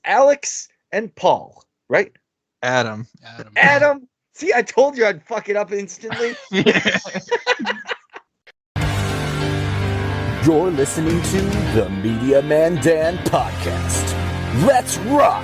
Alex and Paul, right? Adam. Adam. See, I told you I'd fuck it up instantly. You're listening to the Media Man Dan podcast. Let's rock!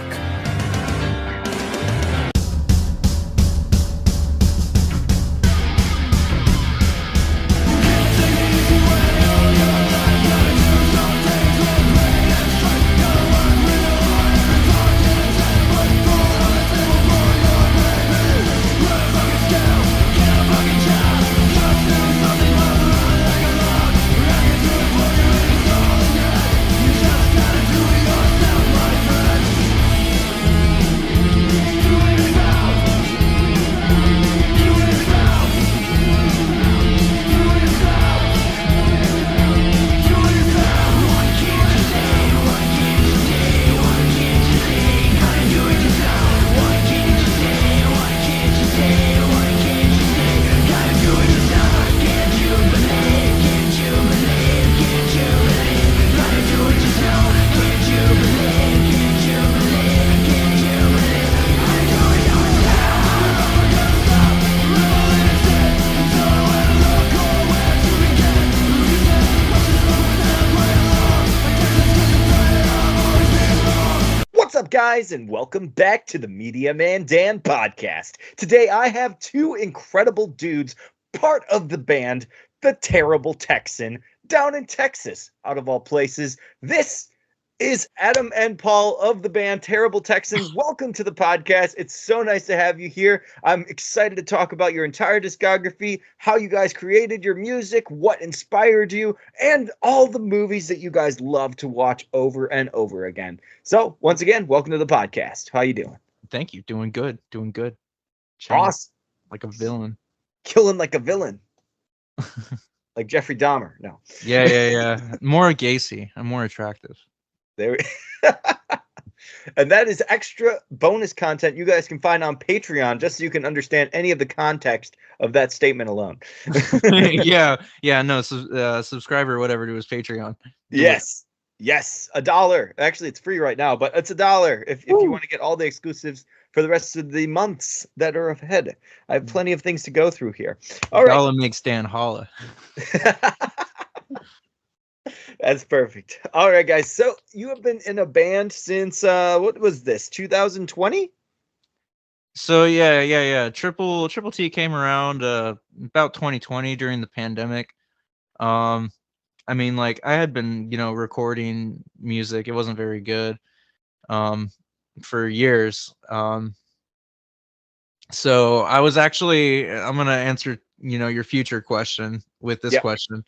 Guys, and welcome back to the Media Man Dan podcast. Today I have two incredible dudes, part of the band, the Terrible Texan, down in Texas, out of all places. This is Adam and Paul of the band Terrible Texan. Welcome to the podcast. It's so nice to have you here. I'm excited to talk about your entire discography, how you guys created your music, what inspired you, and all the movies that you guys love to watch over and over again. So, once again, welcome to the podcast. How you doing? Thank you. Doing good. Awesome. Like a villain. Killing like a villain. Like Jeffrey Dahmer. No. Yeah. More Gacy. I'm more attractive. There. And that is extra bonus content you guys can find on Patreon, just so you can understand any of the context of that statement alone. Subscriber or whatever to his Patreon. Yes, $1. Actually, it's free right now, but it's $1 if you want to get all the exclusives for the rest of the months that are ahead. I have plenty of things to go through here. All right. $1 makes Dan holla. That's perfect. All right, guys. So you have been in a band since what was this? 2020? So yeah. Triple T came around about 2020 during the pandemic. I mean, like, I had been, recording music. It wasn't very good for years. So I was actually, I'm gonna answer, your future question with this question.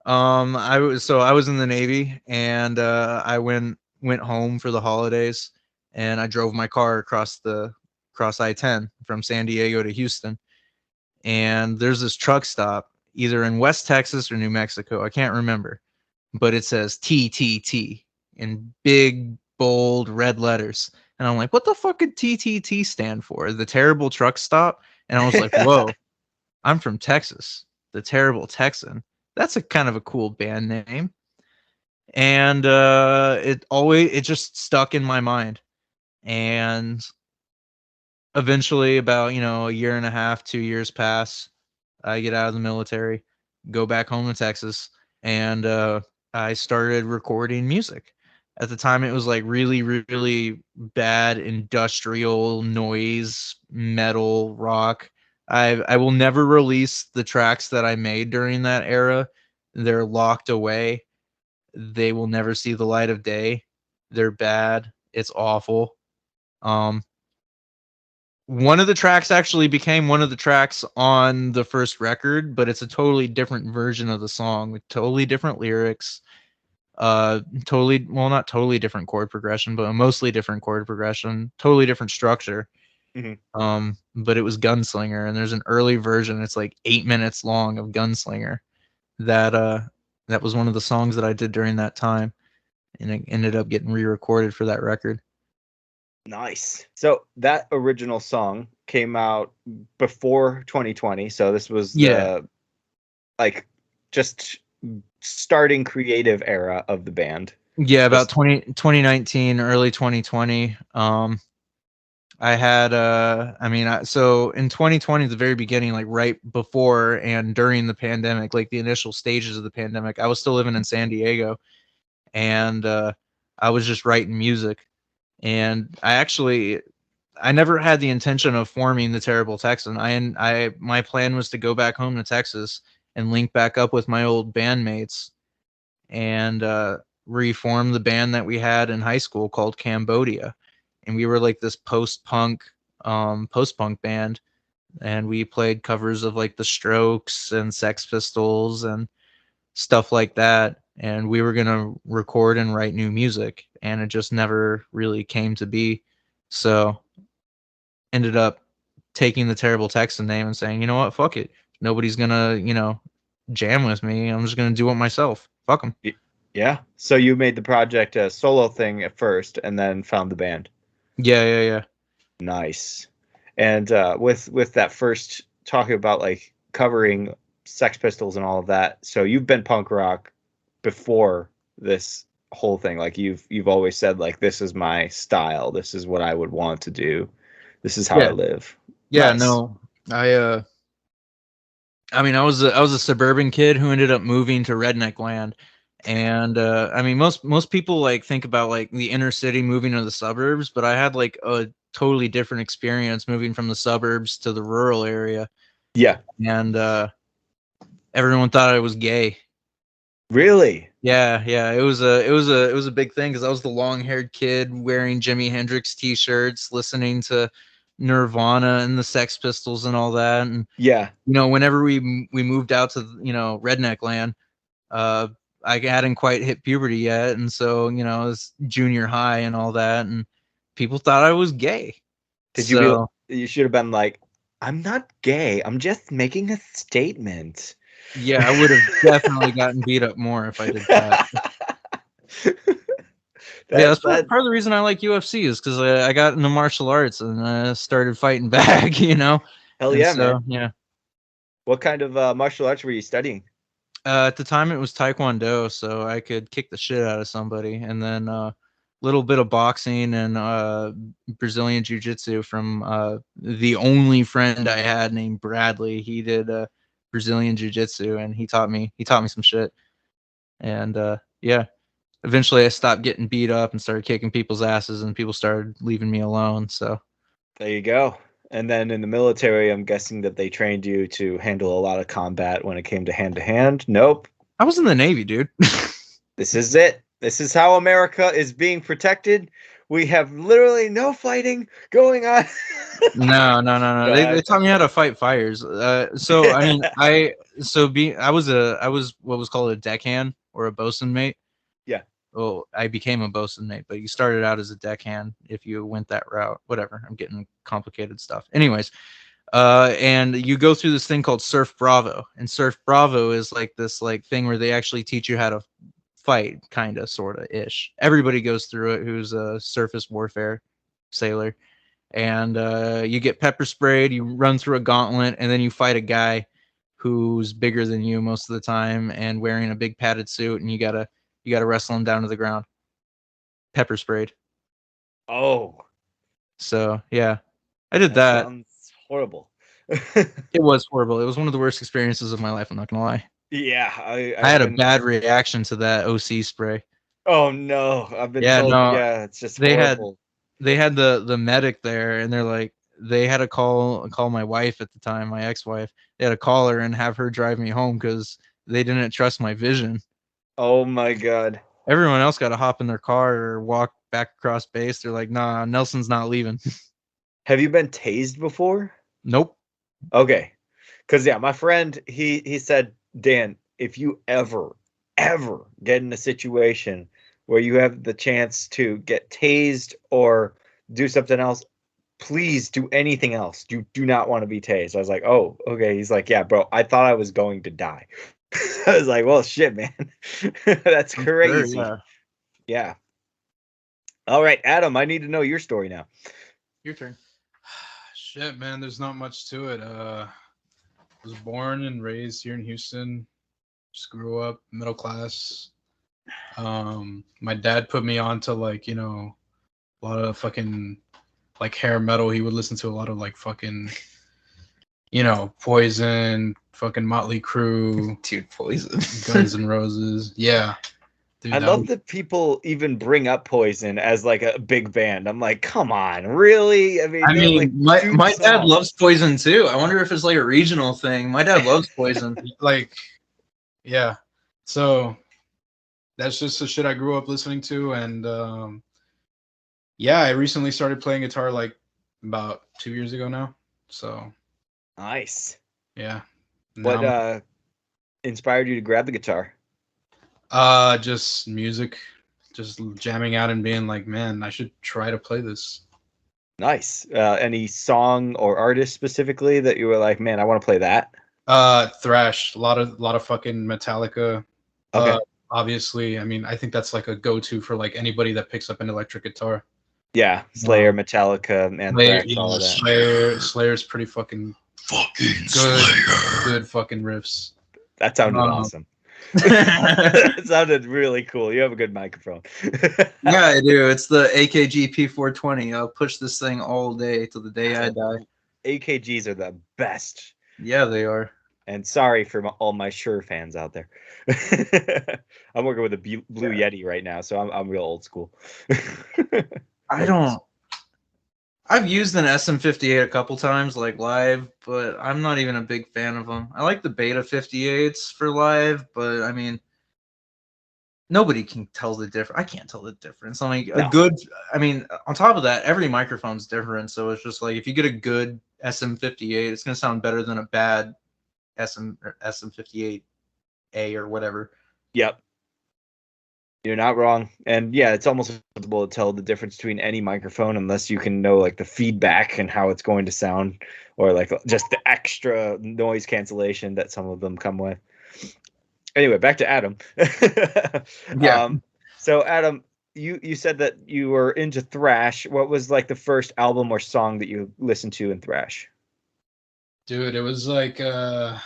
I was in the Navy, and I went home for the holidays, and I drove my car across I-10 from San Diego to Houston. And there's this truck stop either in West Texas or New Mexico. I can't remember, but it says TTT in big, bold red letters. And I'm like, what the fuck could TTT stand for? The Terrible Truck Stop? And I was like, whoa, I'm from Texas. The Terrible Texan. That's a kind of a cool band name. And it just stuck in my mind. And eventually, about, a year and a half, 2 years pass. I get out of the military, go back home to Texas, and I started recording music. At the time, it was like really, really bad industrial noise, metal, rock. I will never release the tracks that I made during that era. They're locked away. They will never see the light of day. They're bad. It's awful. One of the tracks actually became one of the tracks on the first record, but it's a totally different version of the song with totally different lyrics. Not totally different chord progression, but a mostly different chord progression, totally different structure. Mm-hmm. But it was Gunslinger, and there's an early version. It's like 8 minutes long of Gunslinger. That was one of the songs that I did during that time, and it ended up getting re-recorded for that record. Nice. So that original song came out before 2020. So this was just starting creative era of the band. Yeah, about 2019, early 2020. I had so in 2020, the very beginning, like right before and during the pandemic, like the initial stages of the pandemic, I was still living in San Diego, and I was just writing music. And I never had the intention of forming the Terrible Texan. My plan was to go back home to Texas and link back up with my old bandmates and reform the band that we had in high school called Cambodia. And we were like this post-punk band, and we played covers of like the Strokes and Sex Pistols and stuff like that. And we were gonna record and write new music, and it just never really came to be. So ended up taking the Terrible Texan name and saying, you know what, fuck it. Nobody's gonna, jam with me. I'm just gonna do it myself. Fuck them. Yeah. So you made the project a solo thing at first, and then found the band. Yeah. Nice. And with that first talking about like covering Sex Pistols and all of that, so you've been punk rock before this whole thing. Like you've always said like this is my style. This is what I would want to do. This is how I live. Yeah, Nice. no. I was a suburban kid who ended up moving to redneck land. And most people like think about like the inner city moving to the suburbs, but I had like a totally different experience moving from the suburbs to the rural area. Yeah. And everyone thought I was gay. Really? Yeah. It was a big thing because I was the long-haired kid wearing Jimi Hendrix t-shirts, listening to Nirvana and the Sex Pistols and all that. And yeah, whenever we moved out to redneck land, I hadn't quite hit puberty yet, and so it was junior high and all that, and people thought I was gay. You should have been like, I'm not gay. I'm just making a statement. Yeah, I would have definitely gotten beat up more if I did that. That's part of the reason I like UFC is because I got into martial arts and started fighting back. Hell yeah, man. Yeah. What kind of martial arts were you studying? At the time, it was Taekwondo, so I could kick the shit out of somebody, and then little bit of boxing and Brazilian Jiu-Jitsu from the only friend I had named Bradley. He did Brazilian Jiu-Jitsu, and he taught me some shit. And yeah, eventually I stopped getting beat up and started kicking people's asses, and people started leaving me alone. So there you go. And then in the military, I'm guessing that they trained you to handle a lot of combat when it came to hand. Nope. I was in the Navy, dude. This is it. This is how America is being protected. We have literally no fighting going on. No. They taught me how to fight fires. So I mean, I was what was called a deckhand or a bosun mate. Yeah. Well, I became a bosun mate, but you started out as a deckhand if you went that route. Whatever. I'm getting complicated stuff. Anyways, and you go through this thing called Surf Bravo, and Surf Bravo is like this like thing where they actually teach you how to fight, kind of, sort of ish. Everybody goes through it who's a surface warfare sailor, and you get pepper sprayed, you run through a gauntlet, and then you fight a guy who's bigger than you most of the time and wearing a big padded suit, and you gotta wrestle him down to the ground. Pepper sprayed. Oh. So yeah, I did that. Sounds horrible. It was horrible. It was one of the worst experiences of my life. I'm not gonna lie. Yeah, I had a bad reaction to that OC spray. Oh no, I've been told. No, yeah, it's just horrible. They had the medic there, and they're like, they had to call my wife at the time, my ex-wife. They had to call her and have her drive me home because they didn't trust my vision. Oh my god. Everyone else got to hop in their car or walk back across base. They're like, nah, Nelson's not leaving. Have you been tased before? Nope. Okay. Because yeah, my friend, he said, Dan, if you ever get in a situation where you have the chance to get tased or do something else, please do anything else. You do not want to be tased. I was like, oh, okay. He's like, yeah, bro, I thought I was going to die. I was like, well, shit, man. That's crazy. Sure, yeah. All right, Adam, I need to know your story now. Your turn. Shit, man, there's not much to it. Was born and raised here in Houston. Just grew up middle class. My dad put me on to like, you know, a lot of fucking like hair metal. He would listen to a lot of like fucking, you know, Poison, fucking Motley Crue, Dude, Poison. Guns N' Roses. Yeah. Dude, I love that people even bring up Poison as like a big band. I'm like, come on, really? I mean, I they have, mean, like, my two dad songs. loves Poison too. I wonder if it's like a regional thing. My dad loves Poison. like, yeah. So that's just the shit I grew up listening to, and yeah, I recently started playing guitar like about 2 years ago now. So Nice. yeah. What Now inspired you to grab the guitar? just music, just jamming out and being like, man, I should try to play this. Nice. Any song or artist specifically that you were like, man, I want to play that? Thrash, a lot of fucking Metallica. Okay. Obviously, I mean, I think that's like a go-to for like anybody that picks up an electric guitar. Yeah, Slayer, Metallica, Anthrax, all of that. Slayer's pretty fucking Fucking good fucking riffs. That sounded Um, awesome. It sounded really cool. You have a good microphone. Yeah, I do. It's the AKG P420. I'll push this thing all day till the day I die. AKGs are the best. Yeah, they are. And sorry for all my Shure fans out there. I'm working with a Blue Yeti right now, so I'm real old school. I've used an SM58 a couple times, like live, but I'm not even a big fan of them. I like the Beta 58s for live, but I mean, nobody can tell the difference. I can't tell the difference. I mean, I mean, on top of that, every microphone's different, so it's just like if you get a good SM58, it's gonna sound better than a bad SM58A or whatever. Yep. You're not wrong. And yeah, it's almost impossible to tell the difference between any microphone unless you can know like the feedback and how it's going to sound, or like just the extra noise cancellation that some of them come with. Anyway, back to Adam. Yeah. So Adam, you said that you were into thrash. What was like the first album or song that you listened to in thrash? Dude, it was like I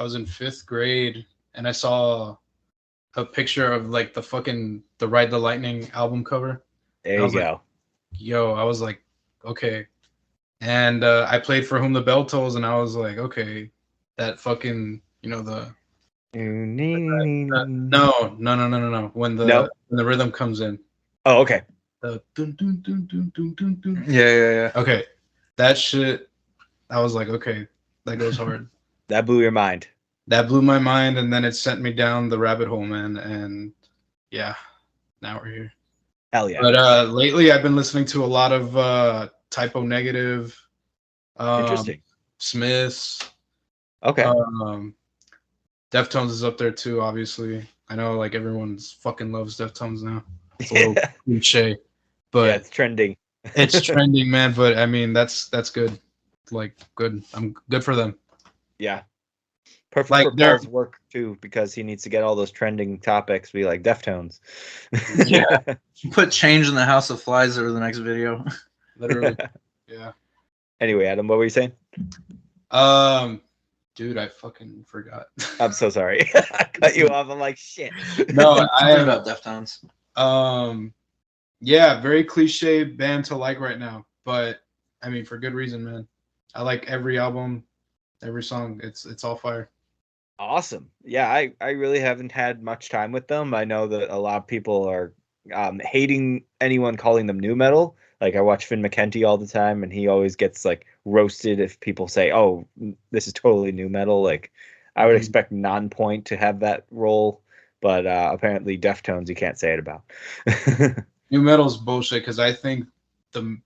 was in 5th grade and I saw a picture of like the Ride the Lightning album cover. There you go. I was like, okay. And I played For Whom the Bell Tolls, and I was like, okay, that fucking, you know, no. When the rhythm comes in. Oh, okay. The dun, dun, dun, dun, dun, dun, dun. Yeah. Okay, that shit. I was like, okay, that goes hard. That blew your mind. That blew my mind, and then it sent me down the rabbit hole, man. And yeah, now we're here. Hell yeah. But lately, I've been listening to a lot of Typo Negative, Interesting. Smiths. Okay. Deftones is up there too, obviously. I know like everyone's fucking loves Deftones now. It's a little cliche, but yeah, it's trending. It's trending, man. But I mean, that's good. Like, good. I'm good for them. Yeah. Perfect Like, for Paul's work too, because he needs to get all those trending topics be like Deftones. Yeah. Put Change in the House of Flies over the next video. Literally. Yeah. Anyway, Adam, what were you saying? Dude, I fucking forgot. I'm so sorry. I cut you off. I'm like, shit. No, I am about Deftones. Yeah, very cliche band to like right now, but I mean, for good reason, man. I like every album, every song. It's all fire. Awesome. Yeah, I really haven't had much time with them. I know that a lot of people are hating anyone calling them new metal. Like, I watch Finn McKenty all the time, and he always gets like roasted if people say, "Oh, this is totally new metal." Like, I would expect Nonpoint to have that role, but apparently Deftones you can't say it about. New metal's bullshit because I think the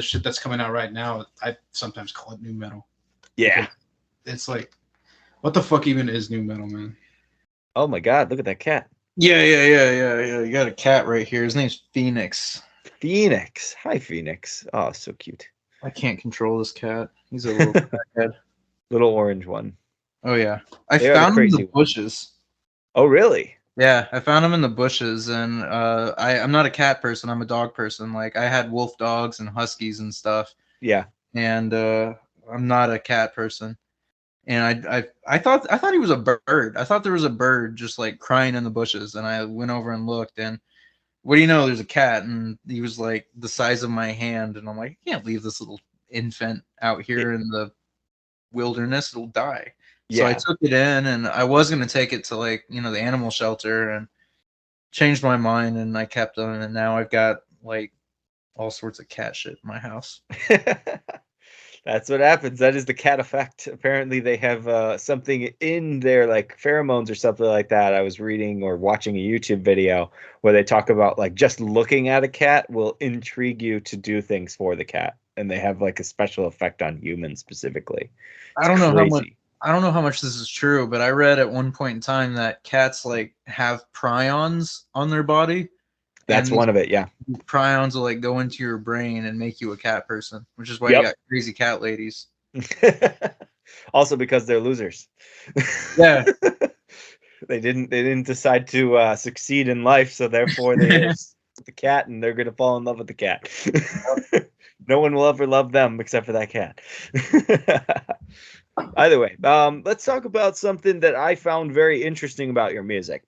shit that's coming out right now, I sometimes call it new metal. Yeah. It's like, what the fuck even is new metal, man? Oh my god, look at that cat. Yeah. You got a cat right here. His name's Phoenix. Phoenix. Hi, Phoenix. Oh, so cute. I can't control this cat. He's a little crackhead. Little orange one. Oh yeah. I They are found the him in crazy the bushes. Oh, really? Yeah, I found him in the bushes, and I'm not a cat person. I'm a dog person. Like, I had wolf dogs and huskies and stuff, Yeah. and I'm not a cat person. and I thought he was a bird. I thought there was a bird just like crying in the bushes, and I went over and looked, and what do you know? There's a cat, and he was like the size of my hand, and I'm like, I can't leave this little infant out here in the wilderness; it'll die. So I Yeah. took it in, and I was gonna take it to like the animal shelter, and changed my mind, and I kept them, and now I've got like all sorts of cat shit in my house. That's what happens. That is the cat effect. Apparently, they have something in their like pheromones or something like that. I was reading or watching a YouTube video where they talk about like just looking at a cat will intrigue you to do things for the cat, and they have like a special effect on humans specifically. I It's don't know how much crazy. I don't know how much this is true, but I read at one point in time that cats like have prions on their body, That's and these one of it. Yeah. prions will like go into your brain and make you a cat person, which is why you Yep. got crazy cat ladies. Also because they're losers. Yeah. They didn't decide to succeed in life, so therefore they hit the cat, and they're gonna fall in love with the cat. No one will ever love them except for that cat. Either way, let's talk about something that I found very interesting about your music.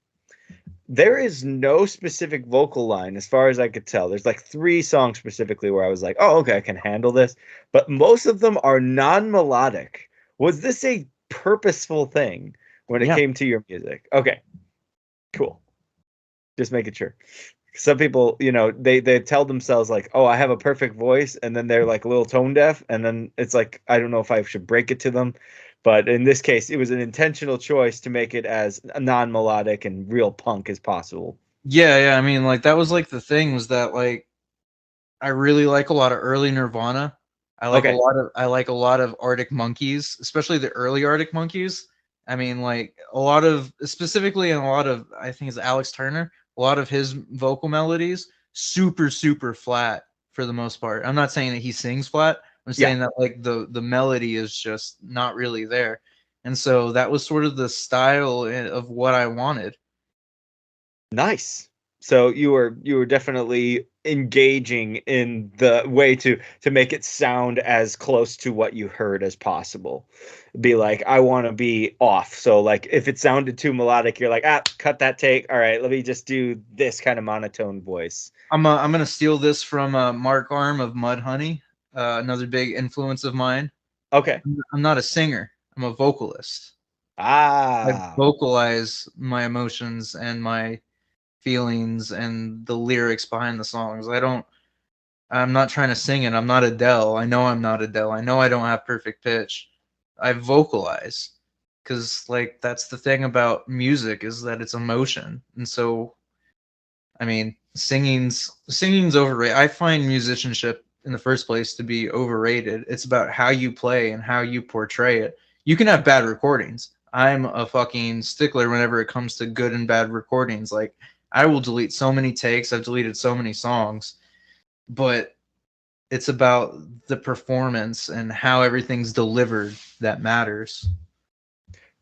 There is no specific vocal line as far as I could tell. There's like 3 songs specifically where I was like, oh, okay, I can handle this. But most of them are non-melodic. Was this a purposeful thing when it Yeah. came to your music? Okay, cool. Just making sure. Some people, they tell themselves like, oh, I have a perfect voice, and then they're like a little tone deaf, and then it's like, I don't know if I should break it to them. But in this case, it was an intentional choice to make it as non-melodic and real punk as possible. Yeah, I mean, like that was like the thing was that like I really like a lot of early Nirvana. Okay. I like a lot of Arctic Monkeys, especially the early Arctic Monkeys. I mean, like a lot of specifically and a lot of I think it's Alex Turner, a lot of his vocal melodies super flat for the most part. I'm not saying that he sings flat. I'm Yeah. saying that like the melody is just not really there. And so that was sort of the style of what I wanted. Nice. So you were definitely engaging in the way to make it sound as close to what you heard as possible. Be like, I want to be off. So like if it sounded too melodic, you're like, cut that take. All right, let me just do this kind of monotone voice. I'm gonna steal this from Mark Arm of Mudhoney, another big influence of mine. Okay. I'm not a singer. I'm a vocalist. I Ah, vocalize my emotions and my feelings and the lyrics behind the songs. I'm not trying to sing it. I'm not Adele. I know I'm not Adele. I know I don't have perfect pitch. I vocalize because like that's the thing about music is that it's emotion. And so I mean, singing's overrated. I find musicianship in the first place to be overrated. It's about how you play and how you portray it. You can have bad recordings. I'm a fucking stickler whenever it comes to good and bad recordings. Like I will delete so many takes. I've deleted so many songs, but it's about the performance and how everything's delivered that matters.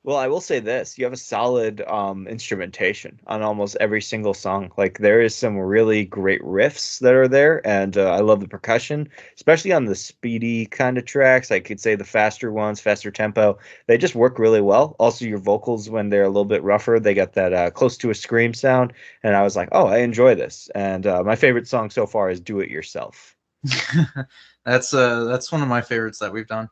well, I will say this: you have a solid instrumentation on almost every single song. Like there is some really great riffs that are there, and I love the percussion, especially on the speedy kind of tracks. I could say the faster ones, faster tempo. They just work really well. Also, your vocals when they're a little bit rougher, they got that close to a scream sound, and I was like, oh, I enjoy this. And my favorite song so far is "Do It Yourself." That's one of my favorites that we've done.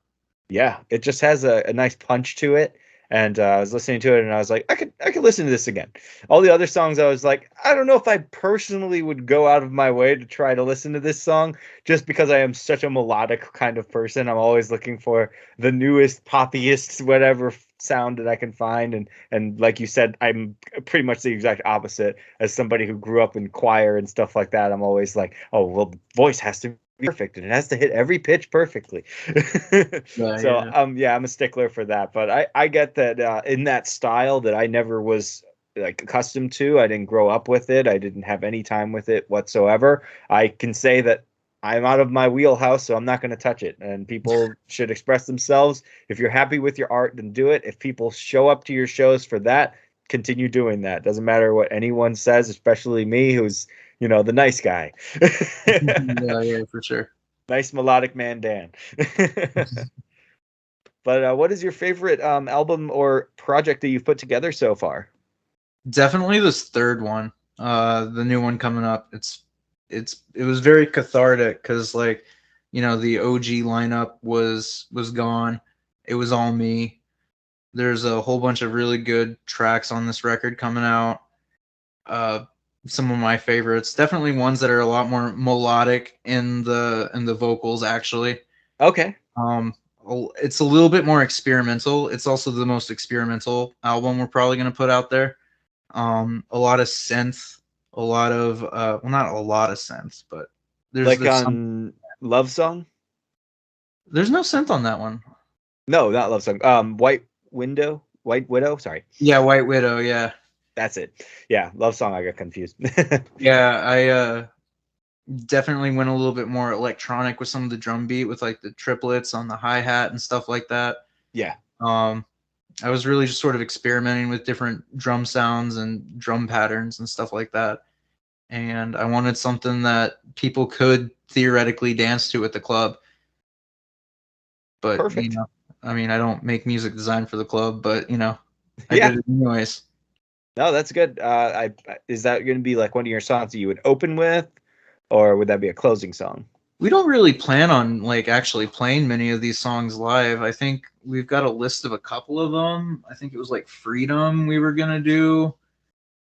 Yeah, it just has a nice punch to it. And I was listening to it, and I was like, I could listen to this again. All the other songs, I was like, I don't know if I personally would go out of my way to try to listen to this song, just because I am such a melodic kind of person. I'm always looking for the newest, poppiest, whatever sound that I can find. And like you said, I'm pretty much the exact opposite. As somebody who grew up in choir and stuff like that, I'm always like, oh well, the voice has to perfect and it has to hit every pitch perfectly. So yeah, I'm a stickler for that, but I get that in that style that I never was like accustomed to. I didn't grow up with it. I didn't have any time with it whatsoever. I can say that I'm out of my wheelhouse, so I'm not going to touch it, and people should express themselves. If you're happy with your art, then do it. If people show up to your shows for that, continue doing that. Doesn't matter what anyone says, especially me, who's the nice guy. Yeah, for sure. Nice melodic man, Dan. But what is your favorite album or project that you've put together so far? Definitely this third one, the new one coming up. It was very cathartic because like, the OG lineup was gone. It was all me. There's a whole bunch of really good tracks on this record coming out. Some of my favorites, definitely ones that are a lot more melodic in the vocals actually. Okay. It's a little bit more experimental. It's also the most experimental album we're probably going to put out there. A lot of synth, a lot of well, not a lot of synth, but there's on Love Song. There's no synth on that one. No, not Love Song. White Widow. Sorry. Yeah, White Widow. Yeah, that's it. Yeah, Love Song. I got confused. Yeah, I definitely went a little bit more electronic with some of the drum beat, with like the triplets on the hi-hat and stuff like that. Yeah. I was really just sort of experimenting with different drum sounds and drum patterns and stuff like that. And I wanted something that people could theoretically dance to at the club. But, perfect. I mean, I don't make music design for the club, but, I Yeah. did it anyways. No, that's good. Is that going to be like one of your songs that you would open with, or would that be a closing song? We don't really plan on like actually playing many of these songs live. I think we've got a list of a couple of them. I think it was like Freedom we were gonna do.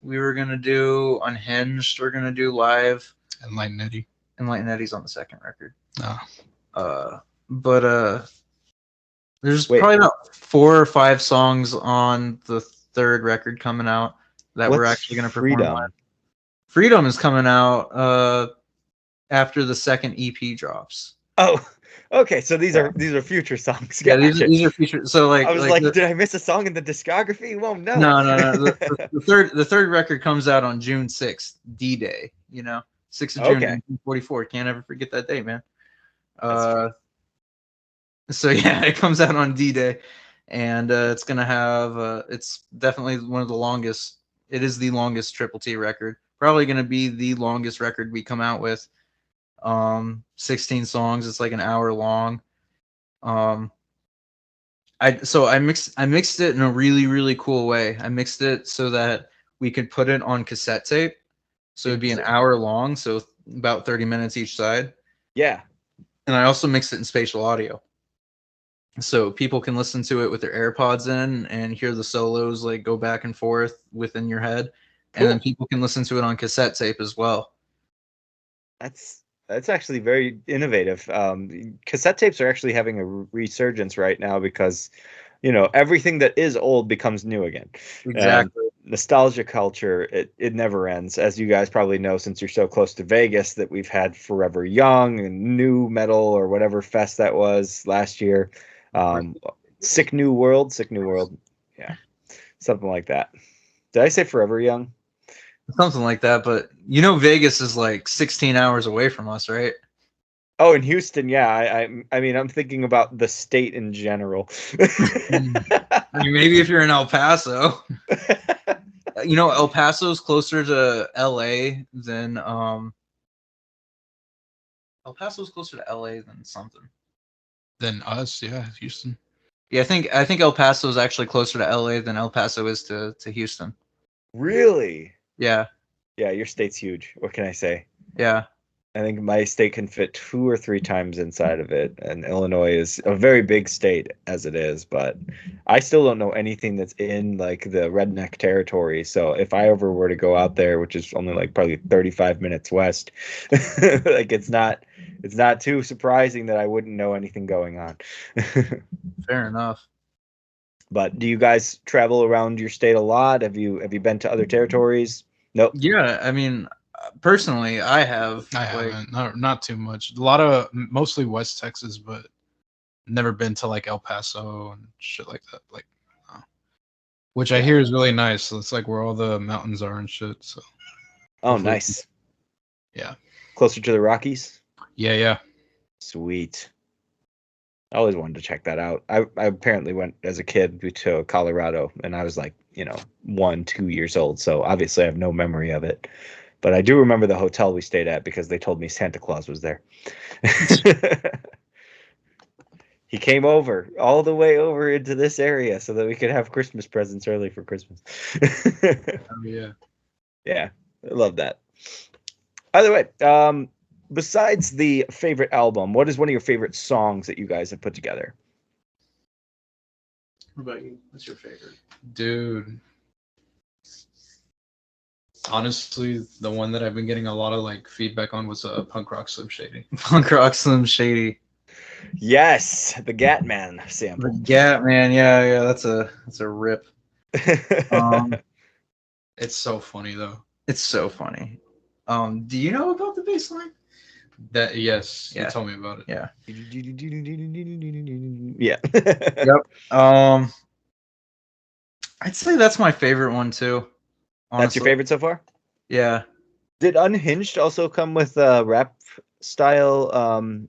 We were gonna do Unhinged. We're gonna do live. And Light and Eddie. And Light and Eddie's on the second record. Oh. But there's probably about 4 or 5 songs on the third record coming out that we're actually gonna perform live. Freedom is coming out after the second EP drops. Oh, okay. So these are future songs. Yeah, these are future. So like, I was like, did I miss a song in the discography? Well, no. No. The third record comes out on June 6th, D-Day. 6th of June, 1944. Can't ever forget that day, man. So yeah, it comes out on D-Day, and it's gonna have. It's definitely one of the longest. It is the longest Triple T record. Probably gonna be the longest record we come out with. 16 songs. It's like an hour long. I mixed it in a really, really cool way. I mixed it so that we could put it on cassette tape. So it'd be an hour long, so about 30 minutes each side. Yeah. And I also mixed it in spatial audio. So people can listen to it with their AirPods in and hear the solos like go back and forth within your head. Cool. And then people can listen to it on cassette tape as well. That's actually very innovative. Cassette tapes are actually having a resurgence right now because, everything that is old becomes new again. Exactly. Nostalgia culture, it never ends. As you guys probably know, since you're so close to Vegas, that we've had Forever Young and New Metal or whatever fest that was last year. Sick New World. Yeah, something like that. Did I say Forever Young? Something like that, but Vegas is like 16 hours away from us, right? Oh, in Houston, yeah. I mean, I'm thinking about the state in general. Maybe if you're in El Paso. El Paso's closer to LA than El Paso's closer to LA than something. Than us, yeah, Houston. Yeah, I think El Paso is actually closer to LA than El Paso is to Houston. Really? Yeah. Yeah, your state's huge. What can I say? Yeah. I think my state can fit 2 or 3 times inside of it. And Illinois is a very big state as it is, but I still don't know anything that's in like the redneck territory. So if I ever were to go out there, which is only like probably 35 minutes west, like it's not too surprising that I wouldn't know anything going on. Fair enough. But do you guys travel around your state a lot? Have you been to other territories? Nope. Yeah, I mean, personally, I haven't. Not too much. A lot of mostly West Texas, but never been to like El Paso and shit like that. Which I hear is really nice. So it's like where all the mountains are and shit. So. Oh, nice. Yeah. Closer to the Rockies? Yeah. Sweet. I always wanted to check that out. I apparently went as a kid to Colorado, and I was like, 1-2 years old. So obviously I have no memory of it. But I do remember the hotel we stayed at because they told me Santa Claus was there. He came over all the way over into this area so that we could have Christmas presents early for Christmas. Oh yeah. Yeah, I love that. Either way, besides the favorite album, what is one of your favorite songs that you guys have put together? What about you? What's your favorite? Dude. Honestly, the one that I've been getting a lot of like feedback on was Punk Rock Slim Shady. Punk Rock Slim Shady. Yes, the Gatman The sample. Gat Man, yeah, that's a rip. It's so funny though. It's so funny. Do you know about the bass line? That yes, Yeah. you told me about it. Yeah. Yeah. Yep. I'd say that's my favorite one too. Honestly. That's your favorite so far? Yeah. Did Unhinged also come with a rap style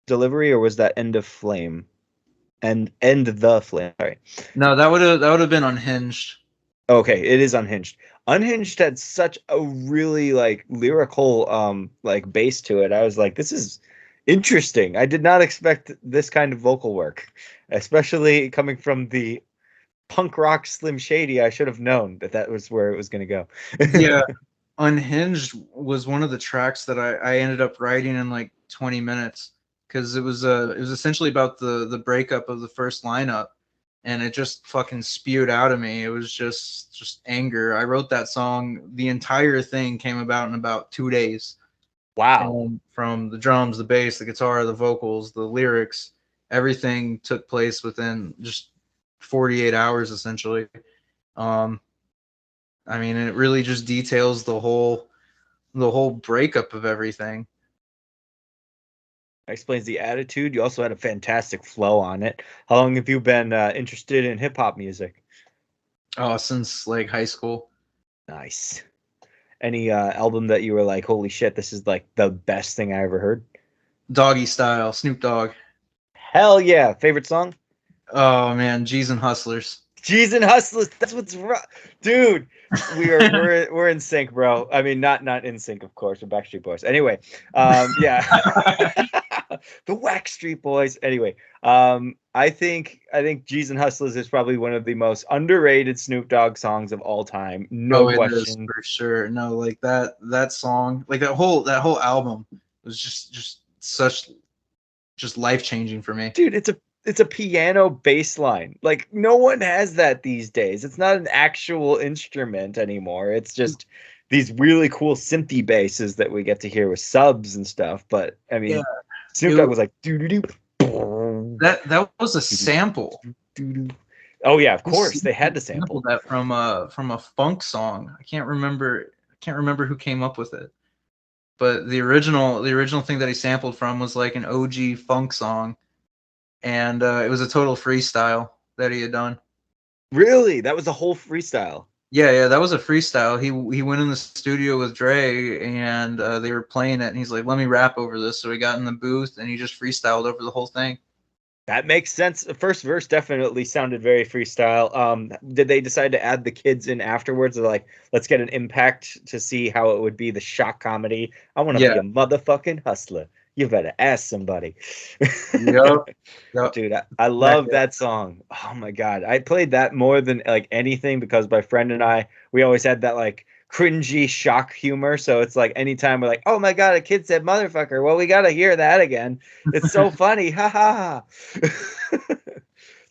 delivery, or was that End of Flame? And End the Flame. Sorry. No, that would have been Unhinged. Okay, it is Unhinged. Unhinged had such a really like lyrical like bass to it. I was like, this is interesting. I did not expect this kind of vocal work, especially coming from the punk rock Slim Shady. I should have known that was where it was going to go. Yeah. Unhinged was one of the tracks that I ended up writing in like 20 minutes because it was essentially about the breakup of the first lineup, and it just fucking spewed out of me. It was just anger. I wrote that song. The entire thing came about in about 2 days. Wow. From the drums, the bass, the guitar, the vocals, the lyrics, everything took place within just 48 hours essentially. I mean, it really just details the whole breakup of everything. Explains the attitude. You also had a fantastic flow on it. How long have you been interested in hip hop music? Oh, since like high school. Nice. Any album that you were like, holy shit, this is like the best thing I ever heard? Doggy Style, Snoop Dogg. Hell yeah. Favorite song? Oh man, G's and Hustlers. G's and Hustlers. That's what's wrong, dude. We're in sync, bro. I mean, not in sync, of course. We're Backstreet Boys. Anyway, yeah, the Whack Street Boys. Anyway, I think G's and Hustlers is probably one of the most underrated Snoop Dogg songs of all time. No question, for sure. No, like that song, like that whole album was just such life changing for me, dude. It's a piano bass line. Like no one has that these days. It's not an actual instrument anymore. It's just these really cool synthy basses that we get to hear with subs and stuff. But I mean, yeah. Snoop Dogg was like doo doo doo. That was a sample. Oh yeah, of course they had to sample that from a funk song. I can't remember who came up with it. But the original thing that he sampled from was like an OG funk song. And it was a total freestyle that he had done. Really? That was a whole freestyle? Yeah, that was a freestyle. He went in the studio with Dre, and they were playing it, and he's like, let me rap over this. So he got in the booth, and he just freestyled over the whole thing. That makes sense. The first verse definitely sounded very freestyle. Did they decide to add the kids in afterwards? They're like, let's get an impact to see how it would be, the shock comedy. I want to be a motherfucking hustler. You better ask somebody. Yep. Dude, I love that song. Oh my God. I played that more than like anything because my friend and I, we always had that like cringy shock humor. So it's like anytime we're like, oh my God, a kid said motherfucker. Well, we got to hear that again. It's so funny. Ha ha.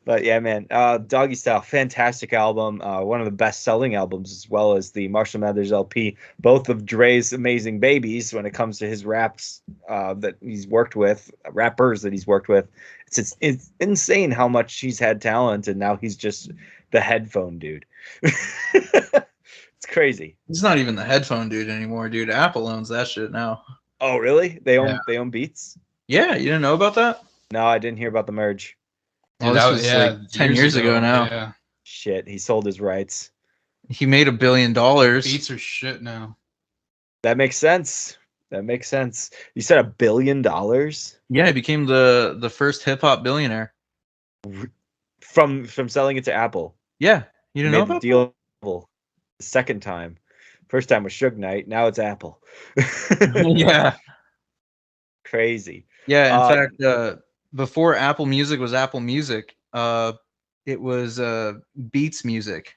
But yeah, man, Doggy Style, fantastic album. One of the best-selling albums, as well as the Marshall Mathers LP. Both of Dre's amazing babies when it comes to his raps that he's worked with, rappers that he's worked with. It's insane how much he's had talent, and now he's just the headphone dude. It's crazy. He's not even the headphone dude anymore, dude. Apple owns that shit now. Oh, really? They own Beats? Yeah, you didn't know about that? No, I didn't hear about the merge. Dude, this was like 10 years ago now. Yeah. Shit, he sold his rights. He made $1 billion. Beats are shit now. That makes sense. You said $1 billion? Yeah, he became the first hip hop billionaire from selling it to Apple. Yeah, you didn't know about deal the second time. First time was Suge Knight. Now it's Apple. Yeah, crazy. Yeah, in fact, before Apple Music was Apple Music, it was Beats Music.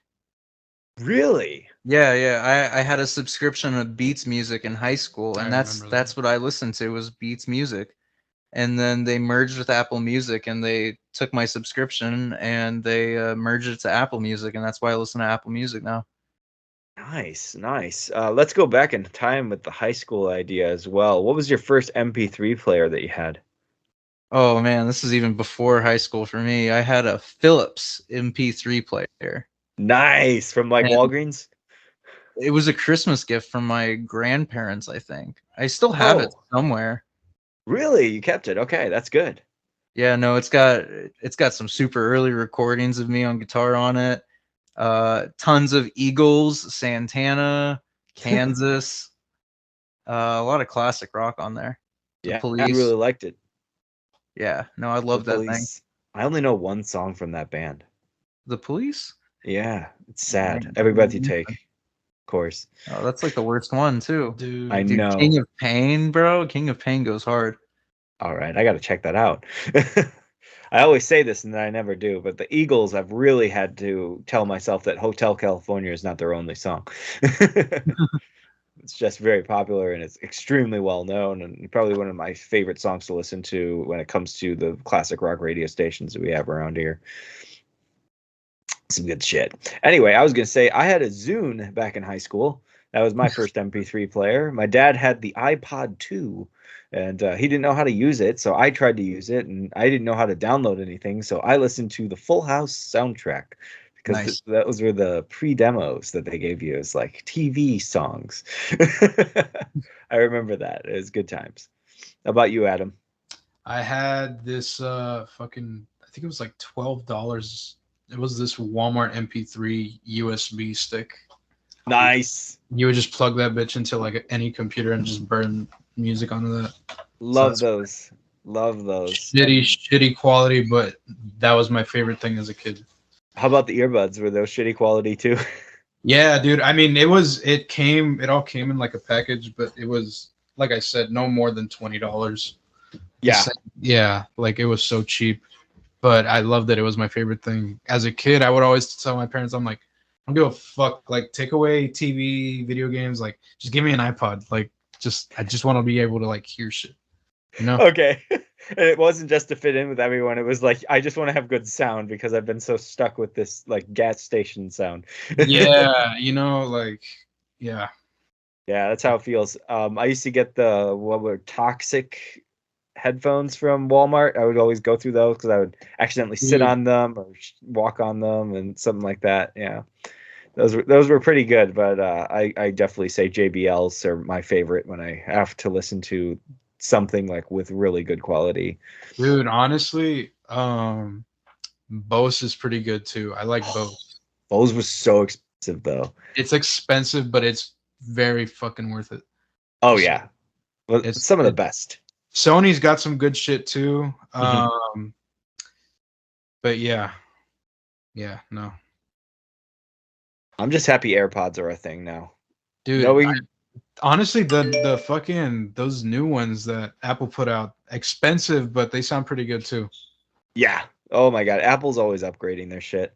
Really? Yeah. I had a subscription of Beats Music in high school, I and remember that's what I listened to was Beats Music. And then they merged with Apple Music, and they took my subscription and they merged it to Apple Music, and that's why I listen to Apple Music now. Nice, nice. Let's go back in time with the high school idea as well. What was your first MP3 player that you had? Oh man, this is even before high school for me. I had a Philips MP3 player. Nice, from like And Walgreens? it was a Christmas gift from my grandparents, I think. I still have it Oh, somewhere. really? You kept it? Okay, that's good. Yeah, no, it's got some super early recordings of me on guitar on it. Tons of Eagles, Santana, Kansas, a lot of classic rock on there. The Yeah, I really Police. liked it. Yeah, no, I The love that thing. Police. I only know one song from that band. The Police? Yeah, it's Oh, sad. man. Every Breath You Take, of course. Oh, that's like the worst one too. Dude, I Dude, know. King of Pain, bro. King of Pain goes hard. All right, I got to check that out. I always say this and then I never do, but the Eagles, I've really had to tell myself that Hotel California is not their only song. It's just very popular and it's extremely well known and probably one of my favorite songs to listen to when it comes to the classic rock radio stations that we have around here. Some good shit. Anyway, I was going to say I had a Zune back in high school. That was my first MP3 player. My dad had the iPod 2 and he didn't know how to use it. So I tried to use it and I didn't know how to download anything. So I listened to the Full House soundtrack because Nice. those were the pre-demos that they gave you as like TV songs. I remember that. It was good times. How about you, Adam? I had this fucking, I think it was like $12. It was this Walmart MP3 USB stick. Nice. You would just plug that bitch into like any computer and just burn music onto that. Love So those. Love those. shitty quality, but that was my favorite thing as a kid. How about the earbuds? Were those shitty quality too? Yeah, dude. I mean, it all came in like a package, but it was, like I said, no more than $20. Yeah. Yeah, like it was so cheap. But I loved it. It was my favorite thing. As a kid, I would always tell my parents, I'm like, I don't give a fuck. Like, take away TV, video games. Like, just give me an iPod. Like, I just want to be able to like hear shit. You know? Okay. And it wasn't just to fit in with everyone. It was like I just want to have good sound because I've been so stuck with this like gas station sound. Yeah, like, yeah. Yeah, that's how it feels. I used to get the what were toxic headphones from Walmart. I would always go through those because I would accidentally sit Dude. on them or walk on them and something like that. Yeah, those were pretty good. But I definitely say JBLs are my favorite when I have to listen to something like with really good quality. Dude, honestly, Bose is pretty good too. I like Bose. Bose was so expensive though. It's expensive, but it's very fucking worth it. Oh yeah, well, It's some of the best. Sony's got some good shit too. But yeah, no, I'm just happy AirPods are a thing now. dude. Knowing Honestly, the fucking those new ones that Apple put out, expensive, but they sound pretty good too. yeah. Oh my God, Apple's always upgrading their shit.